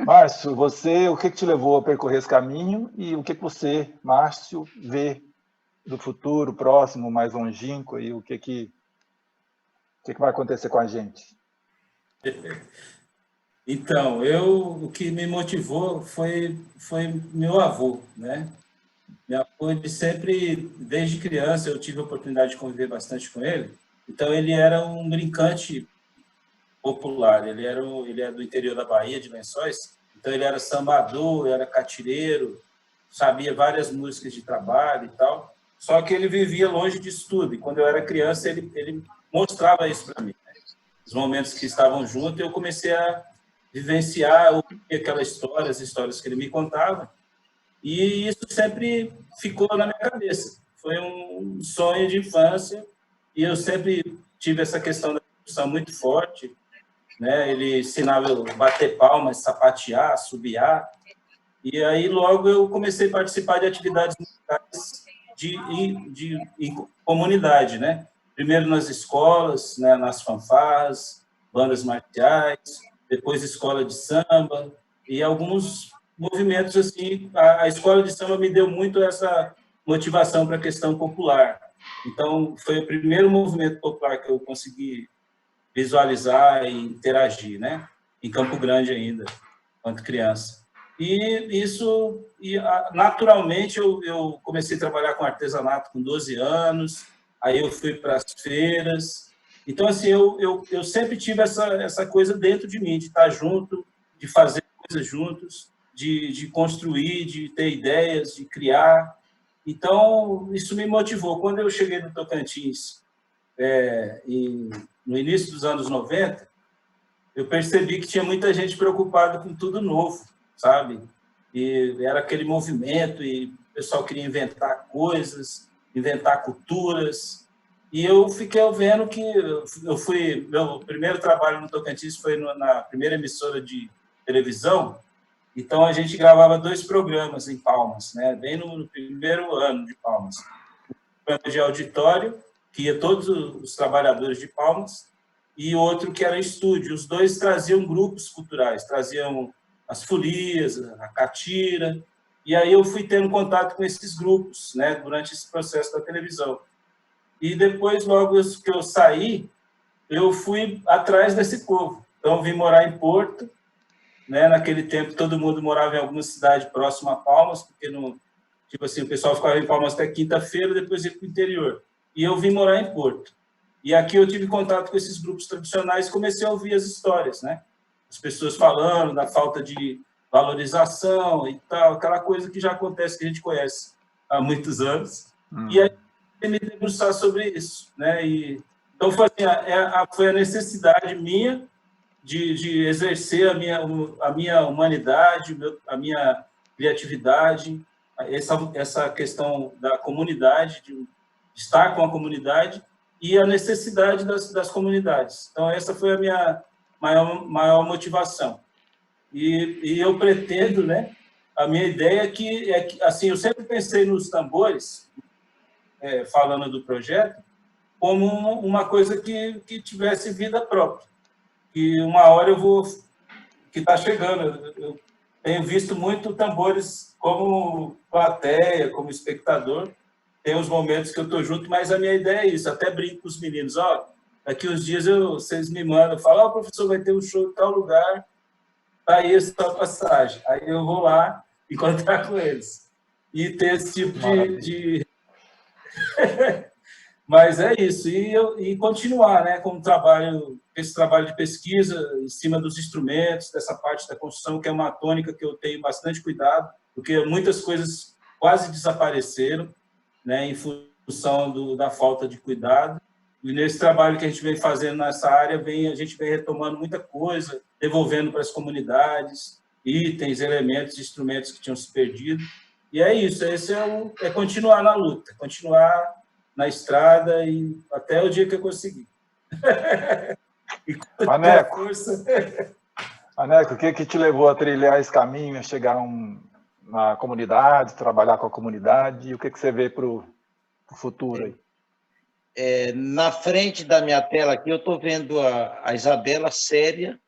Márcio, você, o que te levou a percorrer esse caminho e o que você, Márcio, vê do futuro próximo, mais longínquo, e o que vai acontecer com a gente? Então, o que me motivou foi meu avô, né? Meu avô, ele sempre, desde criança, eu tive a oportunidade de conviver bastante com ele. Então, ele era um brincante popular. Ele é do interior da Bahia, de Lençóis. Então, ele era sambador, era catireiro, sabia várias músicas de trabalho e tal. Só que ele vivia longe disso tudo. E quando eu era criança, ele mostrava isso para mim, né? Os momentos que estavam juntos, eu comecei a vivenciar, ouvir aquelas histórias, as histórias que ele me contava. E isso sempre ficou na minha cabeça. Foi um sonho de infância e eu sempre tive essa questão da percussão muito forte, né? Ele ensinava eu a bater palmas, sapatear, assobiar. E aí logo eu comecei a participar de atividades musicais em comunidade, né? Primeiro nas escolas, né? Nas fanfarras, bandas marciais, depois escola de samba e alguns movimentos assim. A escola de samba me deu muito essa motivação para a questão popular. Então, foi o primeiro movimento popular que eu consegui visualizar e interagir, né? Em Campo Grande ainda, quando criança. Naturalmente, eu comecei a trabalhar com artesanato com 12 anos, aí eu fui para as feiras. Então, assim, eu sempre tive essa coisa dentro de mim, de estar junto, de fazer coisas juntos, de construir, de ter ideias, de criar. Então, isso me motivou. Quando eu cheguei no Tocantins, no início dos anos 90, eu percebi que tinha muita gente preocupada com tudo novo, sabe? E era aquele movimento e o pessoal queria inventar coisas, inventar culturas. E eu fiquei vendo que meu primeiro trabalho no Tocantins foi na primeira emissora de televisão. Então a gente gravava 2 programas em Palmas, né? Bem no primeiro ano de Palmas. Um programa de auditório, que ia todos os trabalhadores de Palmas, e outro que era estúdio. Os 2 traziam grupos culturais, traziam as folias, a catira, e aí eu fui tendo contato com esses grupos, né, durante esse processo da televisão. E depois, logo que eu saí, eu fui atrás desse povo. Então, vim morar em Porto, né? Naquele tempo, todo mundo morava em alguma cidade próxima a Palmas, porque tipo assim, o pessoal ficava em Palmas até quinta-feira, depois ia para o interior. E eu vim morar em Porto. E aqui eu tive contato com esses grupos tradicionais e comecei a ouvir as histórias, né? As pessoas falando da falta de valorização e tal, aquela coisa que já acontece, que a gente conhece há muitos anos. E aí eu me debruçar sobre isso, né? Então foi assim, foi a necessidade minha de exercer a minha humanidade, a minha criatividade, essa questão da comunidade, de estar com a comunidade e a necessidade das comunidades. Então, essa foi a minha maior motivação. E eu pretendo, né? A minha ideia é que assim, eu sempre pensei nos tambores, falando do projeto, como uma coisa que tivesse vida própria. Que uma hora que está chegando. Eu tenho visto muito tambores como plateia, como espectador. Tem uns momentos que eu estou junto, mas a minha ideia é isso. Até brinco com os meninos. Daqui uns dias vocês me mandam, falam, professor, vai ter um show em tal lugar, tá aí essa passagem. Aí eu vou lá encontrar com eles. E ter esse tipo de... Mas é isso, e continuar, né, com esse trabalho de pesquisa em cima dos instrumentos, dessa parte da construção, que é uma tônica que eu tenho bastante cuidado, porque muitas coisas quase desapareceram, né, em função da falta de cuidado. E nesse trabalho que a gente vem fazendo nessa área, a gente vem retomando muita coisa, devolvendo para as comunidades, itens, elementos, instrumentos que tinham se perdido. E é isso, esse é continuar na luta, continuar na estrada e até o dia que eu consegui. E Maneco, força... Maneco, o que te levou a trilhar esse caminho, a chegar na comunidade, trabalhar com a comunidade, e o que você vê para o futuro aí? Na frente da minha tela aqui, eu estou vendo a Isabela séria,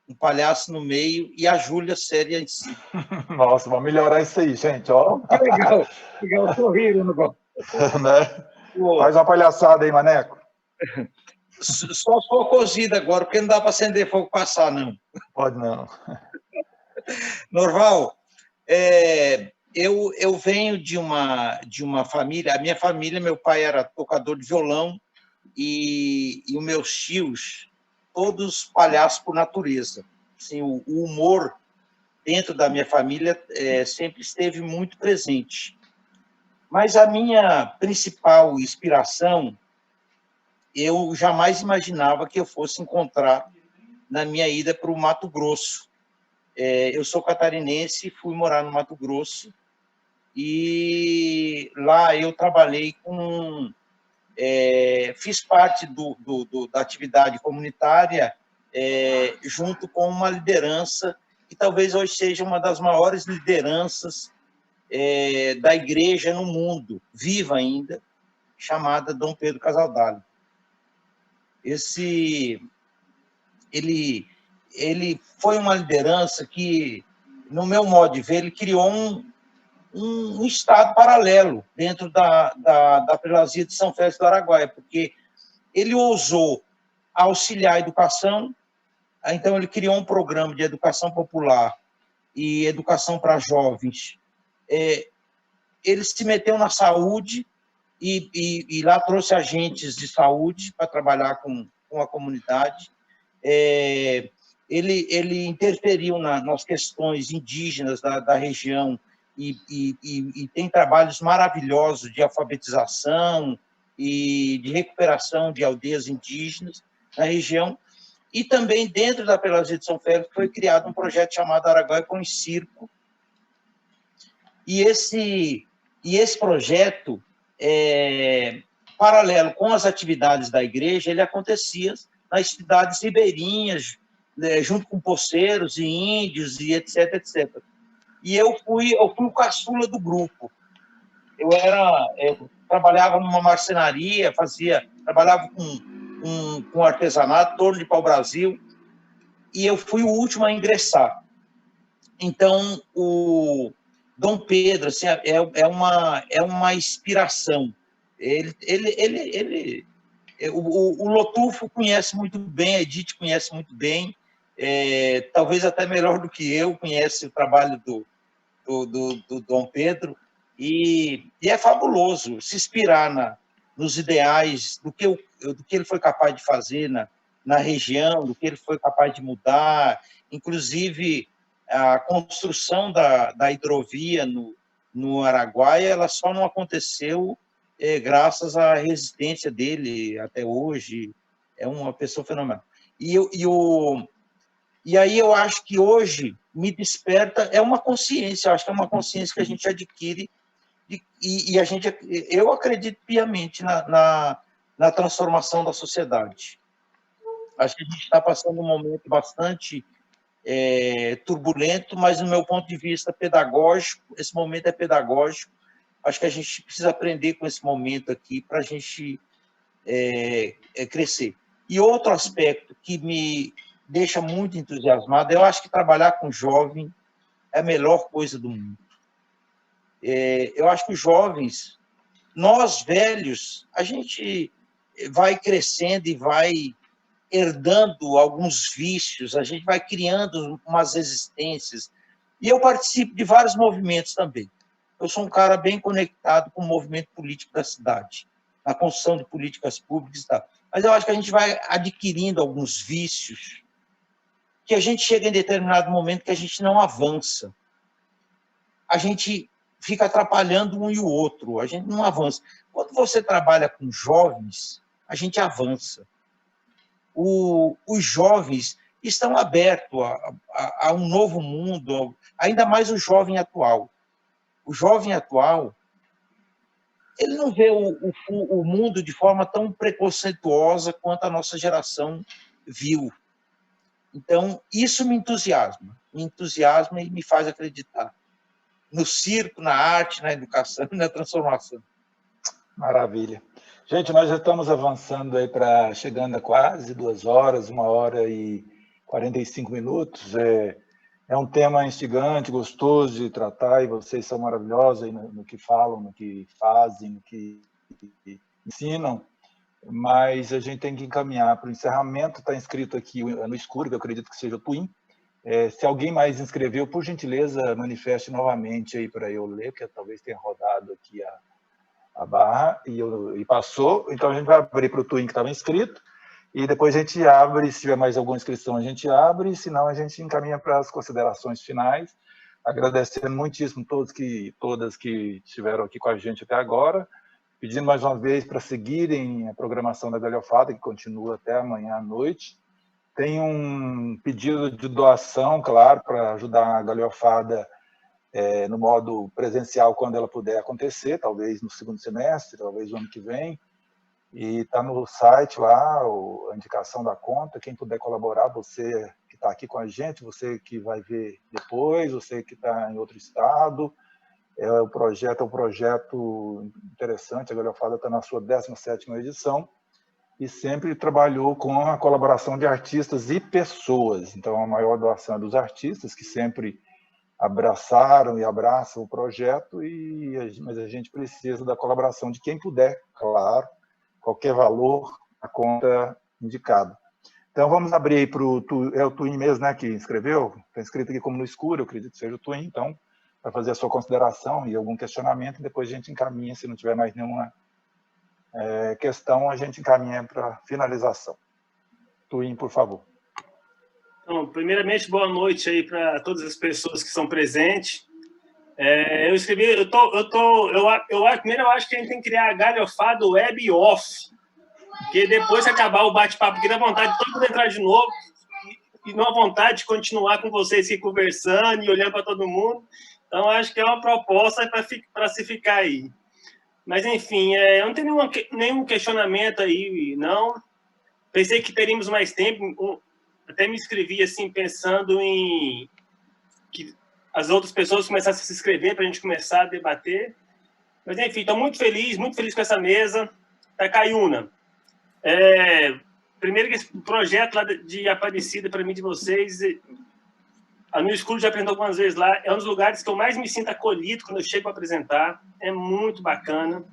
um palhaço no meio, e a Júlia séria em cima. Nossa, vamos melhorar isso aí, gente. Ó. Que legal, legal, sorrindo no gol. Né? Faz uma palhaçada aí, Maneco. Só for cozida agora, porque não dá para acender fogo passar, não. Pode não. Norval, eu venho de uma família, a minha família, meu pai era tocador de violão e os meus tios, todos palhaços por natureza. Assim, o humor dentro da minha família sempre esteve muito presente. Mas a minha principal inspiração, eu jamais imaginava que eu fosse encontrar na minha ida para o Mato Grosso. Eu sou catarinense, fui morar no Mato Grosso, e lá eu trabalhei fiz parte da atividade comunitária junto com uma liderança que talvez hoje seja uma das maiores lideranças da igreja no mundo, viva ainda, chamada Dom Pedro Casaldáliga. Ele foi uma liderança que, no meu modo de ver, ele criou um estado paralelo dentro da prelazia de São Félix do Araguaia, porque ele ousou auxiliar a educação, então ele criou um programa de educação popular e educação para jovens. Ele se meteu na saúde e lá trouxe agentes de saúde para trabalhar com a comunidade. Ele interferiu nas questões indígenas da região e tem trabalhos maravilhosos de alfabetização e de recuperação de aldeias indígenas na região. E também, dentro da Prelazia de São Félix, foi criado um projeto chamado Araguaia com Circo. E esse projeto, paralelo com as atividades da igreja, ele acontecia nas cidades ribeirinhas, junto com poceiros e índios, e etc, etc. E eu fui o caçula do grupo. Eu trabalhava numa marcenaria, trabalhava com artesanato, torno de pau-brasil, e eu fui o último a ingressar. Então, o Dom Pedro assim, é uma inspiração. O Lotufo conhece muito bem, a Edith conhece muito bem, talvez até melhor do que eu, conhece o trabalho do Dom Pedro, e é fabuloso se inspirar nos ideais do que ele foi capaz de fazer na região, do que ele foi capaz de mudar, inclusive a construção da hidrovia no Araguaia, ela só não aconteceu graças à resistência dele até hoje. É uma pessoa fenomenal. E aí eu acho que hoje me desperta uma consciência, eu acho que é uma consciência que a gente adquire eu acredito piamente na transformação da sociedade. Acho que a gente está passando um momento bastante turbulento, mas, no meu ponto de vista pedagógico, esse momento é pedagógico. Acho que a gente precisa aprender com esse momento aqui para a gente crescer. E outro aspecto que me deixa muito entusiasmado, eu acho que trabalhar com jovem é a melhor coisa do mundo. Eu acho que os jovens, nós velhos, a gente vai crescendo e vai herdando alguns vícios, a gente vai criando umas resistências. E eu participo de vários movimentos também. Eu sou um cara bem conectado com o movimento político da cidade, na construção de políticas públicas e tal. Mas eu acho que a gente vai adquirindo alguns vícios que a gente chega em determinado momento que a gente não avança. A gente fica atrapalhando um e o outro, a gente não avança. Quando você trabalha com jovens, a gente avança. Os jovens estão abertos a um novo mundo, ainda mais o jovem atual. O jovem atual, ele não vê o mundo de forma tão preconceituosa quanto a nossa geração viu. Então, isso me entusiasma e me faz acreditar no circo, na arte, na educação e na transformação. Maravilha. Gente, nós já estamos avançando aí para chegando a quase 2 horas, 1 hora e 45 minutos. É um tema instigante, gostoso de tratar, e vocês são maravilhosos aí no que falam, no que fazem, no que ensinam, mas a gente tem que encaminhar para o encerramento. Está inscrito aqui no escuro, que eu acredito que seja o Twin. Se alguém mais inscreveu, por gentileza, manifeste novamente aí para eu ler, porque talvez tenha rodado aqui a barra e passou. Então a gente vai abrir para o Twin que estava inscrito, e depois a gente abre, se tiver mais alguma inscrição a gente abre, senão a gente encaminha para as considerações finais, agradecendo muitíssimo todas que estiveram aqui com a gente até agora, pedindo mais uma vez para seguirem a programação da Galhofada, que continua até amanhã à noite. Tem um pedido de doação, claro, para ajudar a Galhofada no modo presencial quando ela puder acontecer, talvez no segundo semestre, talvez no ano que vem. E está no site lá, a indicação da conta. Quem puder colaborar, você que está aqui com a gente, você que vai ver depois, você que está em outro estado. O projeto é um projeto interessante. A Galhofada está na sua 17ª edição e sempre trabalhou com a colaboração de artistas e pessoas. Então, a maior doação é dos artistas, que sempre abraçaram e abraçam o projeto, mas a gente precisa da colaboração de quem puder, claro, qualquer valor, a conta indicada. Então, vamos abrir aí para o Twin mesmo, né, que inscreveu. Está inscrito aqui como no escuro, eu acredito que seja o Twin. Então, para fazer a sua consideração e algum questionamento, depois a gente encaminha, se não tiver mais nenhuma questão, a gente encaminha para finalização. Twin, por favor. Então, primeiramente, boa noite aí para todas as pessoas que estão presentes. Eu escrevi, primeiro eu acho que a gente tem que criar a Galhofada Web Off, porque depois que acabar o bate-papo aqui, dá vontade de todo mundo entrar de novo e não há vontade de continuar com vocês aqui conversando e olhando para todo mundo. Então, acho que é uma proposta para se ficar aí. Mas, enfim, eu não tenho nenhum questionamento aí, não. Pensei que teríamos mais tempo, até me inscrevi assim, pensando em que as outras pessoas começassem a se inscrever para a gente começar a debater. Mas, enfim, estou muito feliz com essa mesa. Takayuna, primeiro que esse projeto lá de Aparecida, para mim, de vocês, a No Escuro já apresentou algumas vezes lá, é um dos lugares que eu mais me sinto acolhido quando eu chego para apresentar. É muito bacana.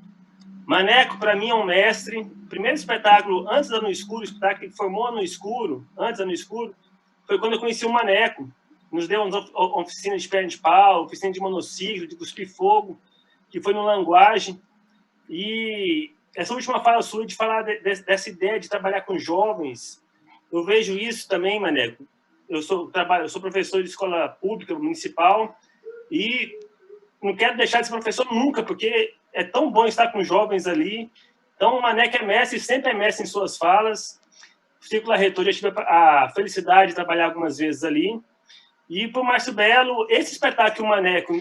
Maneco, para mim, é um mestre. Primeiro espetáculo, antes da No Escuro, o espetáculo que formou No Escuro, antes da No Escuro, foi quando eu conheci o Maneco. Nos deu uma oficina de perna de pau, oficina de monociclo, de cuspir fogo, que foi no Languagem. E essa última fala sua de falar dessa ideia de trabalhar com jovens, eu vejo isso também, Maneco. Eu sou professor de escola pública municipal e não quero deixar de ser professor nunca, porque é tão bom estar com jovens ali. Então, o Maneco é mestre, sempre é mestre em suas falas. O Círculo Reitor, eu tive a felicidade de trabalhar algumas vezes ali. E para o Márcio Belo, esse espetáculo, o Maneco,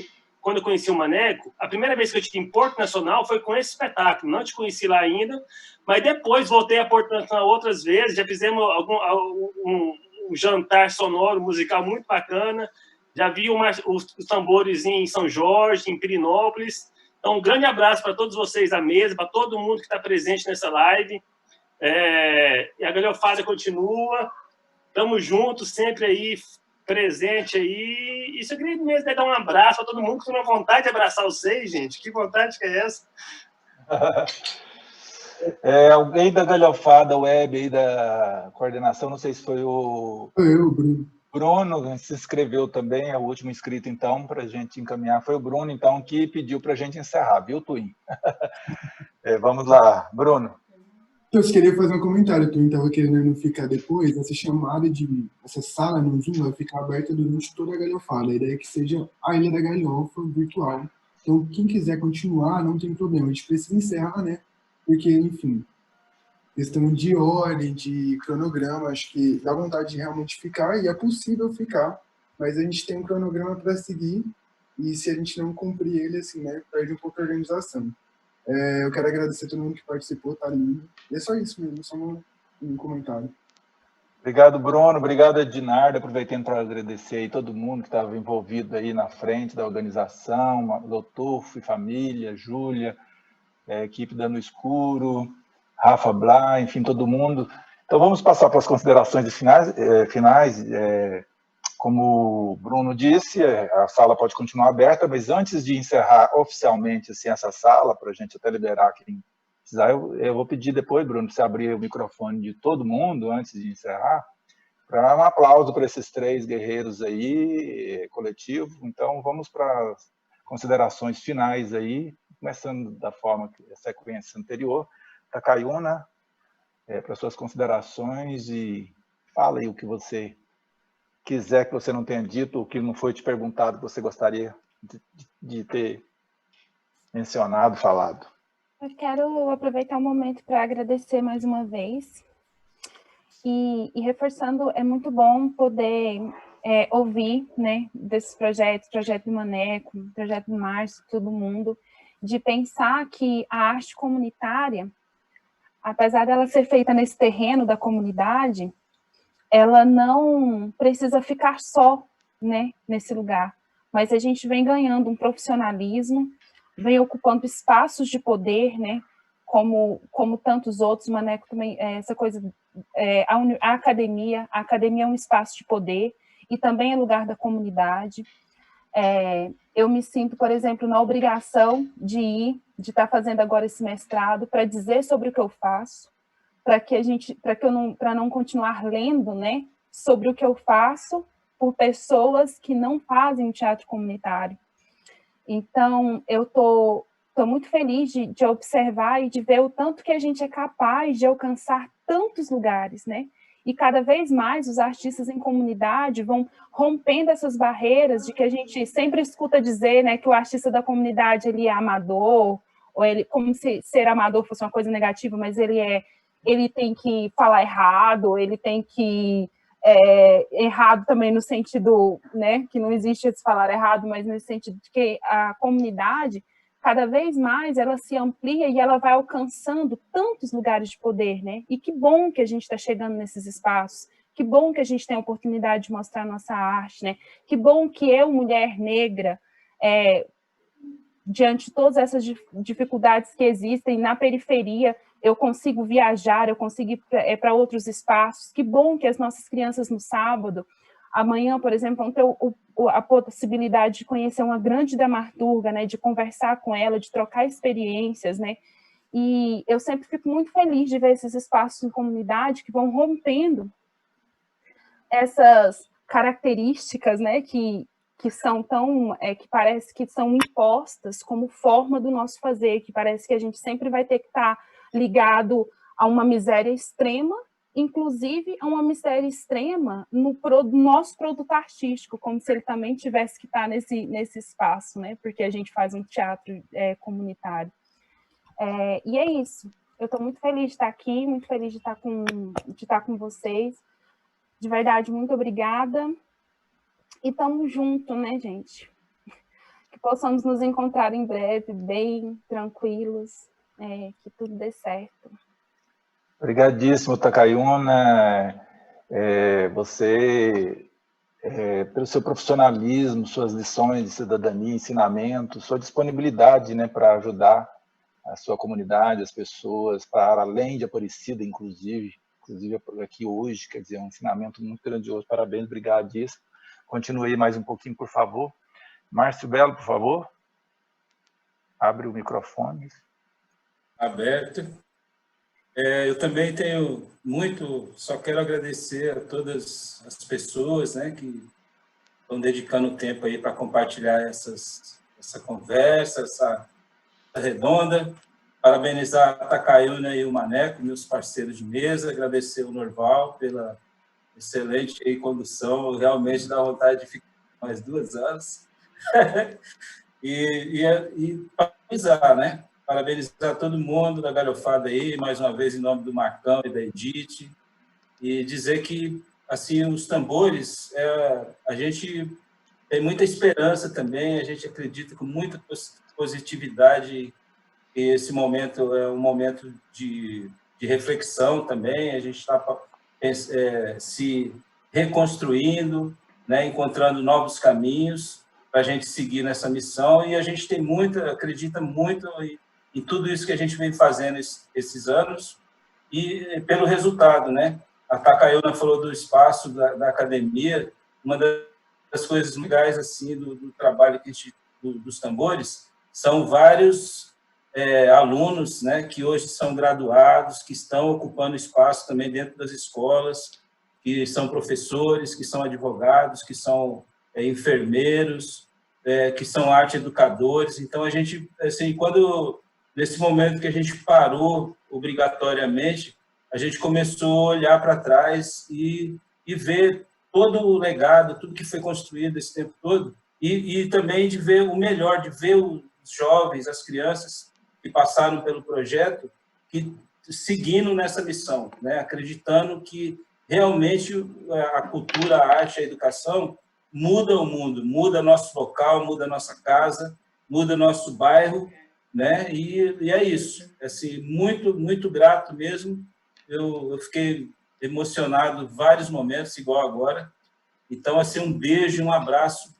quando eu conheci o Maneco, a primeira vez que eu tive em Porto Nacional foi com esse espetáculo. Não te conheci lá ainda, mas depois voltei a Porto Nacional outras vezes. Já fizemos um jantar sonoro, musical muito bacana. Já vi os tambores em São Jorge, em Pirinópolis. Então, um grande abraço para todos vocês da mesa, para todo mundo que está presente nessa live. E a Galhofada continua. Estamos juntos, sempre aí, presente aí. Isso eu queria mesmo dar um abraço para todo mundo, que tem vontade de abraçar vocês, gente. Que vontade que é essa? Alguém da Galhofada Web, aí da coordenação, não sei se foi o Bruno. Bruno, se inscreveu também, é o último inscrito, então, para a gente encaminhar. Foi o Bruno, então, que pediu para a gente encerrar, viu, Twin? Vamos lá, Bruno. Eu só queria fazer um comentário. Tu estava querendo ficar depois. Essa sala no Zoom vai ficar aberta durante toda a Galhofada. A ideia é que seja a Ilha da Galhofa virtual. Então, quem quiser continuar, não tem problema. A gente precisa encerrar, né? Porque, enfim, questão de ordem, de cronograma, acho que dá vontade de realmente ficar, e é possível ficar, mas a gente tem um cronograma para seguir, e se a gente não cumprir ele, assim, né, perde um pouco a organização. Eu quero agradecer a todo mundo que participou, tá lindo. E é só isso mesmo, só um comentário. Obrigado, Bruno. Obrigado, Ednardo. Aproveitando para agradecer aí todo mundo que estava envolvido aí na frente da organização, Lotufo e família, Júlia, equipe da No Escuro, Rafa Blá, enfim, todo mundo. Então, vamos passar para as considerações finais. Como o Bruno disse, a sala pode continuar aberta, mas antes de encerrar oficialmente assim, essa sala, para a gente até liberar quem precisar, eu vou pedir depois, Bruno, para você abrir o microfone de todo mundo antes de encerrar, para um aplauso para esses 3 guerreiros aí, coletivo. Então, vamos para as considerações finais aí, começando da forma que a sequência anterior. Takayuna, para suas considerações, e fala aí o que você quiser que você não tenha dito, o que não foi te perguntado, que você gostaria de ter mencionado, falado. Eu quero aproveitar o momento para agradecer mais uma vez. E reforçando, é muito bom poder ouvir, né, desses projetos, projeto do Maneco, projeto do Márcio, todo mundo, de pensar que a arte comunitária, apesar dela ser feita nesse terreno da comunidade, ela não precisa ficar só, né, nesse lugar, mas a gente vem ganhando um profissionalismo, vem ocupando espaços de poder, né, como tantos outros. Maneco também, essa coisa, a academia é um espaço de poder e também é lugar da comunidade. Eu me sinto, por exemplo, na obrigação de estar fazendo agora esse mestrado para dizer sobre o que eu faço, para não continuar lendo, né, sobre o que eu faço por pessoas que não fazem teatro comunitário. Então, eu tô muito feliz de observar e de ver o tanto que a gente é capaz de alcançar tantos lugares, né? E cada vez mais os artistas em comunidade vão rompendo essas barreiras de que a gente sempre escuta dizer, né, que o artista da comunidade ele é amador, ou ele, como se ser amador fosse uma coisa negativa, mas ele tem que falar errado, ele tem que errado também no sentido, né, que não existe esse falar errado, mas nesse sentido de que a comunidade, cada vez mais, ela se amplia e ela vai alcançando tantos lugares de poder, né? E que bom que a gente está chegando nesses espaços, que bom que a gente tem a oportunidade de mostrar a nossa arte, né? Que bom que eu, mulher negra, diante de todas essas dificuldades que existem na periferia, eu consigo viajar, eu consigo ir para outros espaços. Que bom que as nossas crianças no sábado, amanhã, por exemplo, vão ter a possibilidade de conhecer uma grande dramaturga, né, de conversar com ela, de trocar experiências, né? E eu sempre fico muito feliz de ver esses espaços em comunidade que vão rompendo essas características, né, que são tão, que parece que são impostas como forma do nosso fazer, que parece que a gente sempre vai ter que estar ligado a uma miséria extrema, inclusive a uma miséria extrema no nosso produto artístico, como se ele também tivesse que estar nesse espaço, né? Porque a gente faz um teatro comunitário. E é isso. Eu estou muito feliz de estar aqui, muito feliz de estar com vocês. De verdade, muito obrigada. E estamos juntos, né, gente? Que possamos nos encontrar em breve, bem tranquilos, que tudo dê certo. Obrigadíssimo, Takayuna. Você, pelo seu profissionalismo, suas lições de cidadania, ensinamento, sua disponibilidade, né, para ajudar a sua comunidade, as pessoas, para além de Aparecida, inclusive aqui hoje, quer dizer, um ensinamento muito grandioso. Parabéns, obrigadíssimo. Continue mais um pouquinho, por favor. Márcio Belo, por favor. Abre o microfone. Aberto. Eu também tenho só quero agradecer a todas as pessoas, né, que estão dedicando tempo aí para compartilhar essa conversa, essa redonda. Parabenizar a Takayuna e o Maneco, meus parceiros de mesa, agradecer o Norval pela excelente condução, realmente dá vontade de ficar mais 2 horas. e parabenizar, né? Parabenizar todo mundo da Galhofada aí, mais uma vez em nome do Marcão e da Edith, e dizer que, assim, os tambores, a gente tem muita esperança também, a gente acredita com muita positividade E esse momento é um momento de reflexão também, a gente está se reconstruindo, né, encontrando novos caminhos para a gente seguir nessa missão, e a gente tem acredita muito em tudo isso que a gente vem fazendo esses anos, e pelo resultado, né? A Takayona falou do espaço da academia, uma das coisas legais assim do trabalho que dos tambores são vários alunos, né, que hoje são graduados, que estão ocupando espaço também dentro das escolas, que são professores, que são advogados, que são enfermeiros, que são arte educadores. Então, a gente, assim, nesse momento que a gente parou obrigatoriamente, a gente começou a olhar para trás e ver todo o legado, tudo que foi construído esse tempo todo, e também de ver o melhor, de ver os jovens, as crianças que passaram pelo projeto, que seguindo nessa missão, né? Acreditando que realmente a cultura, a arte, a educação muda o mundo, muda nosso local, muda nossa casa, muda nosso bairro, né? E é isso. Assim, muito, muito grato mesmo. Eu fiquei emocionado em vários momentos, igual agora. Então, assim, um beijo e um abraço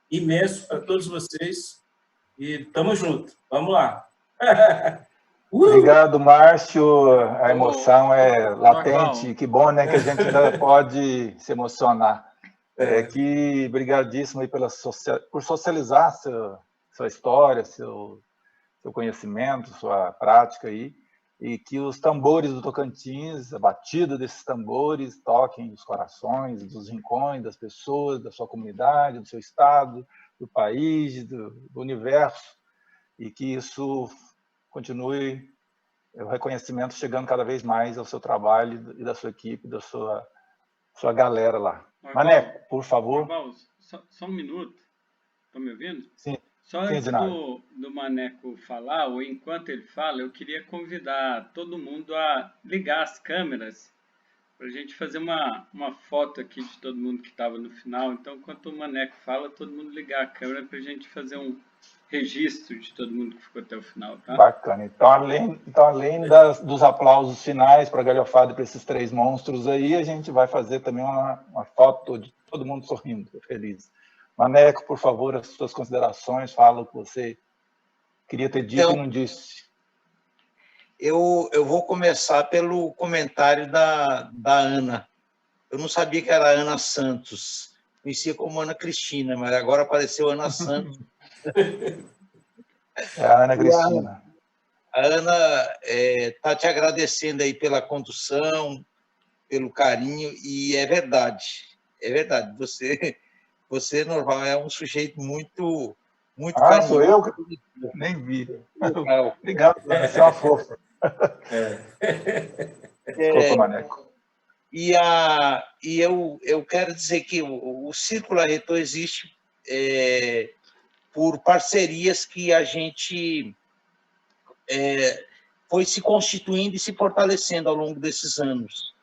imenso para todos vocês. E estamos juntos. Vamos lá. Obrigado, Márcio. A emoção é latente. Que bom, né, que a gente ainda pode se emocionar. Que brigadíssimo aí por socializar sua história, seu conhecimento, sua prática aí, e que os tambores do Tocantins, a batida desses tambores, toquem os corações, dos rincões, das pessoas, da sua comunidade, do seu estado, do país, do universo, e que isso continue, o reconhecimento chegando cada vez mais ao seu trabalho e da sua equipe, da sua galera lá. Maneco, por favor. Marval, só um minuto. Estão me ouvindo? Sim. Só Sim, antes do Maneco falar, ou enquanto ele fala, eu queria convidar todo mundo a ligar as câmeras para a gente fazer uma foto aqui de todo mundo que estava no final. Então, enquanto o Maneco fala, todo mundo ligar a câmera para a gente fazer um registro de todo mundo que ficou até o final, tá? Bacana. Então, além dos aplausos finais para a galhofada e para esses 3 monstros aí, a gente vai fazer também uma foto de todo mundo sorrindo, feliz. Maneco, por favor, as suas considerações, fala o que você queria ter dito e não disse. Eu vou começar pelo comentário da Ana. Eu não sabia que era Ana Santos. Conhecia como Ana Cristina, mas agora apareceu Ana Santos. É a Ana Cristina. A Ana está te agradecendo aí pela condução, pelo carinho, e é verdade. Você, Norval, é um sujeito muito carinhoso. Sou eu? Nem vi. Obrigado, você é uma fofa. Desculpa, Maneco. E eu quero dizer que o Círculo Arretor existe por parcerias que a gente foi se constituindo e se fortalecendo ao longo desses anos.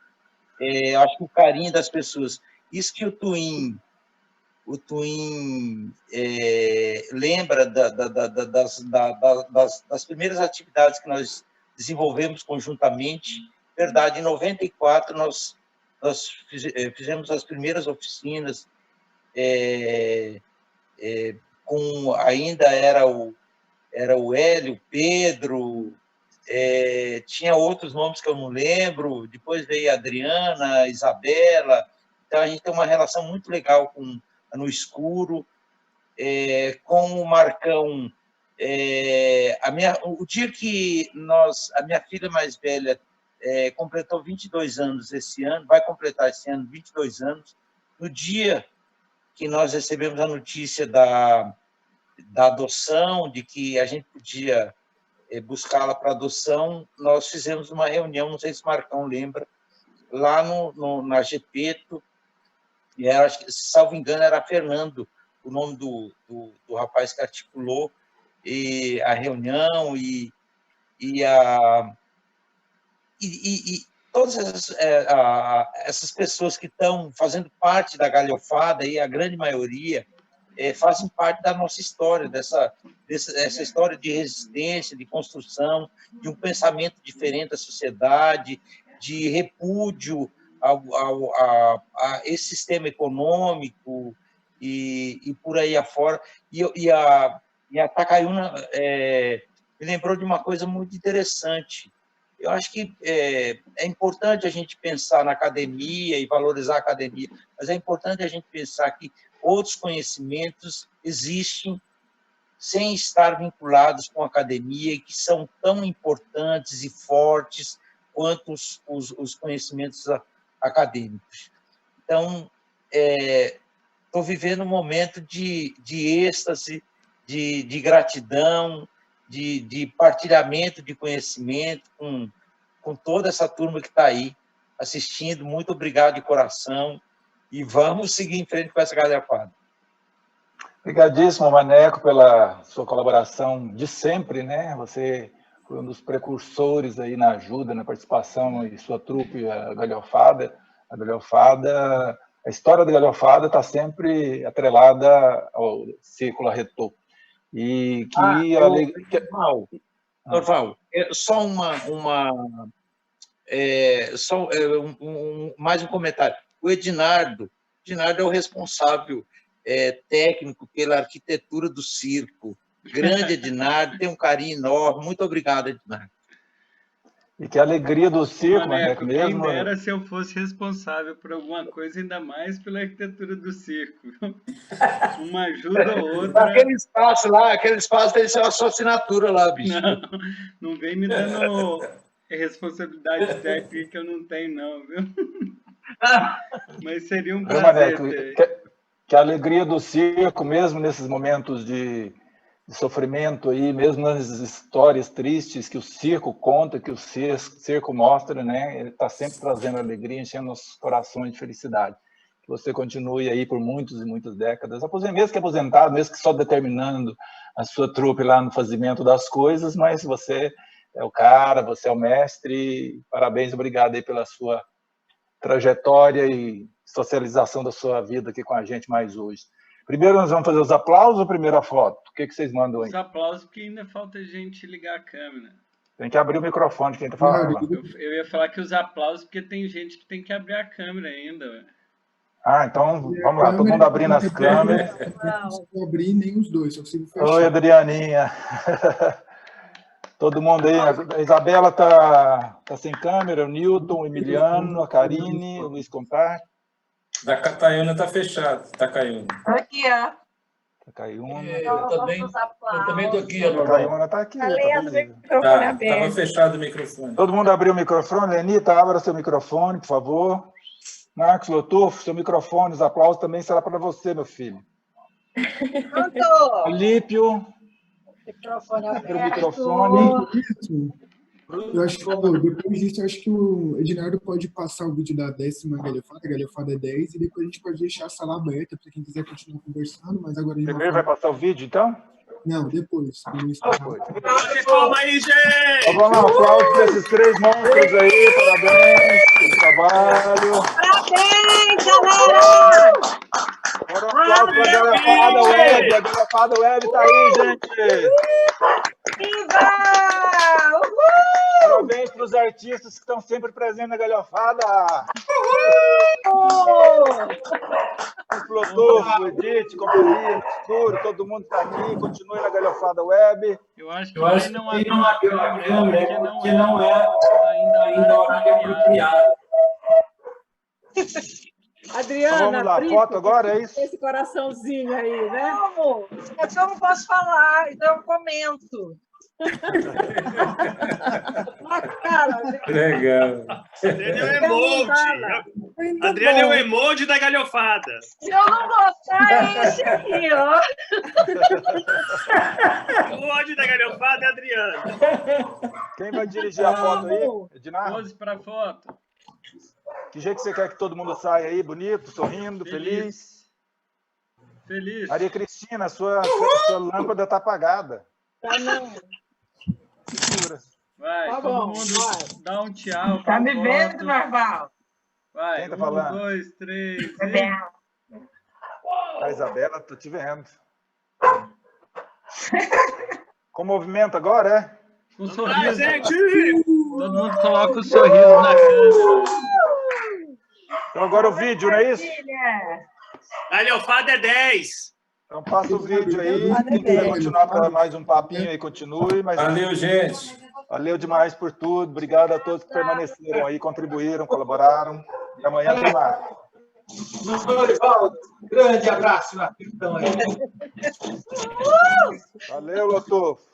Acho que o carinho das pessoas. Isso que o Twin lembra das primeiras atividades que nós desenvolvemos conjuntamente. Verdade, em 94 nós fizemos as primeiras oficinas, ainda era o Hélio, Pedro, tinha outros nomes que eu não lembro, depois veio a Adriana, a Isabela. Então, a gente tem uma relação muito legal com No Escuro, com o Marcão. O dia que a minha filha mais velha completou 22 anos esse ano, vai completar esse ano 22 anos, no dia que nós recebemos a notícia da adoção, de que a gente podia buscá-la para adoção, nós fizemos uma reunião, não sei se o Marcão lembra, lá na Gepeto, e acho que, salvo engano, era Fernando, o nome do rapaz que articulou a reunião e todas essas pessoas que estão fazendo parte da galhofada, e a grande maioria fazem parte da nossa história, dessa história de resistência, de construção, de um pensamento diferente da sociedade, de repúdio a esse sistema econômico e por aí afora. E a Takayuna me lembrou de uma coisa muito interessante. Eu acho que é importante a gente pensar na academia e valorizar a academia, mas é importante a gente pensar que outros conhecimentos existem sem estar vinculados com a academia e que são tão importantes e fortes quanto os conhecimentos acadêmicos. Então, estou vivendo um momento de êxtase, de gratidão, de partilhamento de conhecimento com toda essa turma que está aí assistindo. Muito obrigado de coração e vamos seguir em frente com essa galhafada. Obrigadíssimo, Maneco, pela sua colaboração de sempre, né? Você foi um dos precursores aí na ajuda, na participação e sua trupe, a Galhofada. A história da Galhofada está sempre atrelada ao Círculo Arretot. E que Norval, só mais um comentário. O Ednardo é o responsável técnico pela arquitetura do circo. Grande Ednardo, tem um carinho enorme. Muito obrigado, Ednardo. E que alegria do circo, Maneco, mesmo. Quem dera se eu fosse responsável por alguma coisa, ainda mais pela arquitetura do circo. Uma ajuda ou outra. Aquele espaço tem a sua assinatura lá, bicho. Não vem me dando responsabilidade técnica que eu não tenho, não, viu? Mas seria um prazer. Maneco, que a alegria do circo, mesmo nesses momentos de sofrimento aí, mesmo nas histórias tristes que o circo conta, que o circo mostra, né? Ele está sempre trazendo alegria, enchendo nossos corações de felicidade. Que você continue aí por muitas e muitas décadas, mesmo que aposentado, mesmo que só determinando a sua trupe lá no fazimento das coisas, mas você é o cara, você é o mestre. Parabéns, obrigado aí pela sua trajetória e socialização da sua vida aqui com a gente mais hoje. Primeiro nós vamos fazer os aplausos ou primeiro a foto? O que vocês mandam aí? Os aplausos, porque ainda falta gente ligar a câmera. Tem que abrir o microfone de quem está falando. Eu ia falar que os aplausos, porque tem gente que tem que abrir a câmera ainda. Então vamos lá, todo mundo abrindo as câmeras. Não consigo abrir nem os dois, só consigo fechar. Oi, Adrianinha. Todo mundo aí. A Isabela está sem câmera, o Newton, o Emiliano, a Karine, o Luiz Contar. Da Cataiuna está fechado, Takayuna. Aqui, ó. Takayuna. Eu também estou aqui, a Takayuna está aqui. Estava fechado o microfone. Todo mundo abriu o microfone. Lenita, abra seu microfone, por favor. Marcos Lotufo, seu microfone, os aplausos também será para você, meu filho. Pronto. Lípio. Abre o microfone. Eu acho que depois disso, eu acho que o Ednardo pode passar o vídeo da 10ª galhofada, a galhofada 10, e depois a gente pode deixar a sala aberta para quem quiser continuar conversando, mas agora a gente Primeiro vai passar o vídeo, então? Não, depois. Calma aí, gente! Então, vamos lá, aplausos para esses 3 monstros aí, parabéns pelo trabalho. Parabéns, galera! Agora um aplauso para a Galhofada Web, a Galhofada Web está aí, gente! Viva! Uhul! Parabéns para os artistas que estão sempre presentes na Galhofada. O Flotofo, o Edith, companhia, Escuro, todo mundo está aqui. Continue na Galhofada Web. Eu acho que não abriu a câmera, porque não é ainda hora que é apropriado. Adriana, então vamos lá, foto agora, é isso? Esse coraçãozinho aí, né? Como? É que eu não posso falar, então eu comento. Na cara, gente. Legal. Adriana é o emoji. Adriana é o emoji da galhofada. Se eu não gostar, é esse aqui, ó. O emoji da galhofada é a Adriana. Quem vai dirigir a foto aí? Ednardo? Pose para foto. Que jeito você quer que todo mundo saia aí? Bonito, sorrindo, feliz? Feliz. Maria Cristina, sua lâmpada está apagada. Tá não. Segura. Vai, Tá todo bom, mundo vai. dá um tchau. Tá me vendo, Norval? Vai, Quem tá 1, falando? 2, 3. Bebê. A Isabela, tô te vendo. Com movimento agora, é? Com sorriso. Todo mundo coloca o sorriso na câmera. Então agora o vídeo, não é isso? Galhofada é 10. Então passa o vídeo aí. Quem quiser continuar para mais um papinho aí, continue. Mas... Valeu, gente. Valeu demais por tudo. Obrigado a todos que permaneceram aí, contribuíram, colaboraram. E amanhã tem mais. Grande abraço na questão aí. Valeu, Lotofo.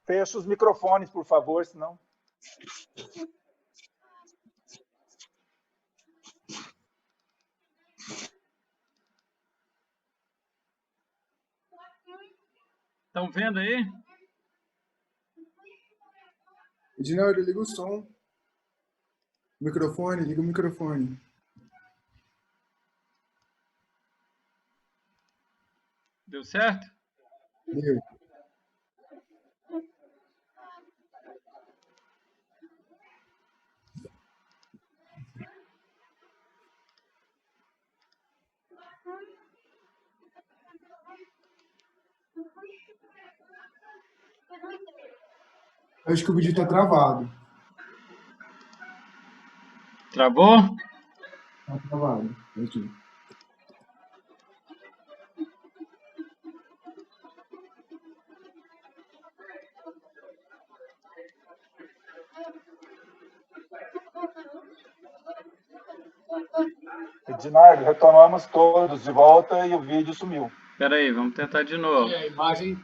Fecha os microfones, por favor, senão... Estão vendo aí? Edinaldo, liga o som. Microfone, liga o microfone. Deu certo? Deu. Acho que o vídeo está travado. Travou? Está travado. Aqui. Edinardo, retomamos todos de volta e o vídeo sumiu. Espera aí, vamos tentar de novo. A imagem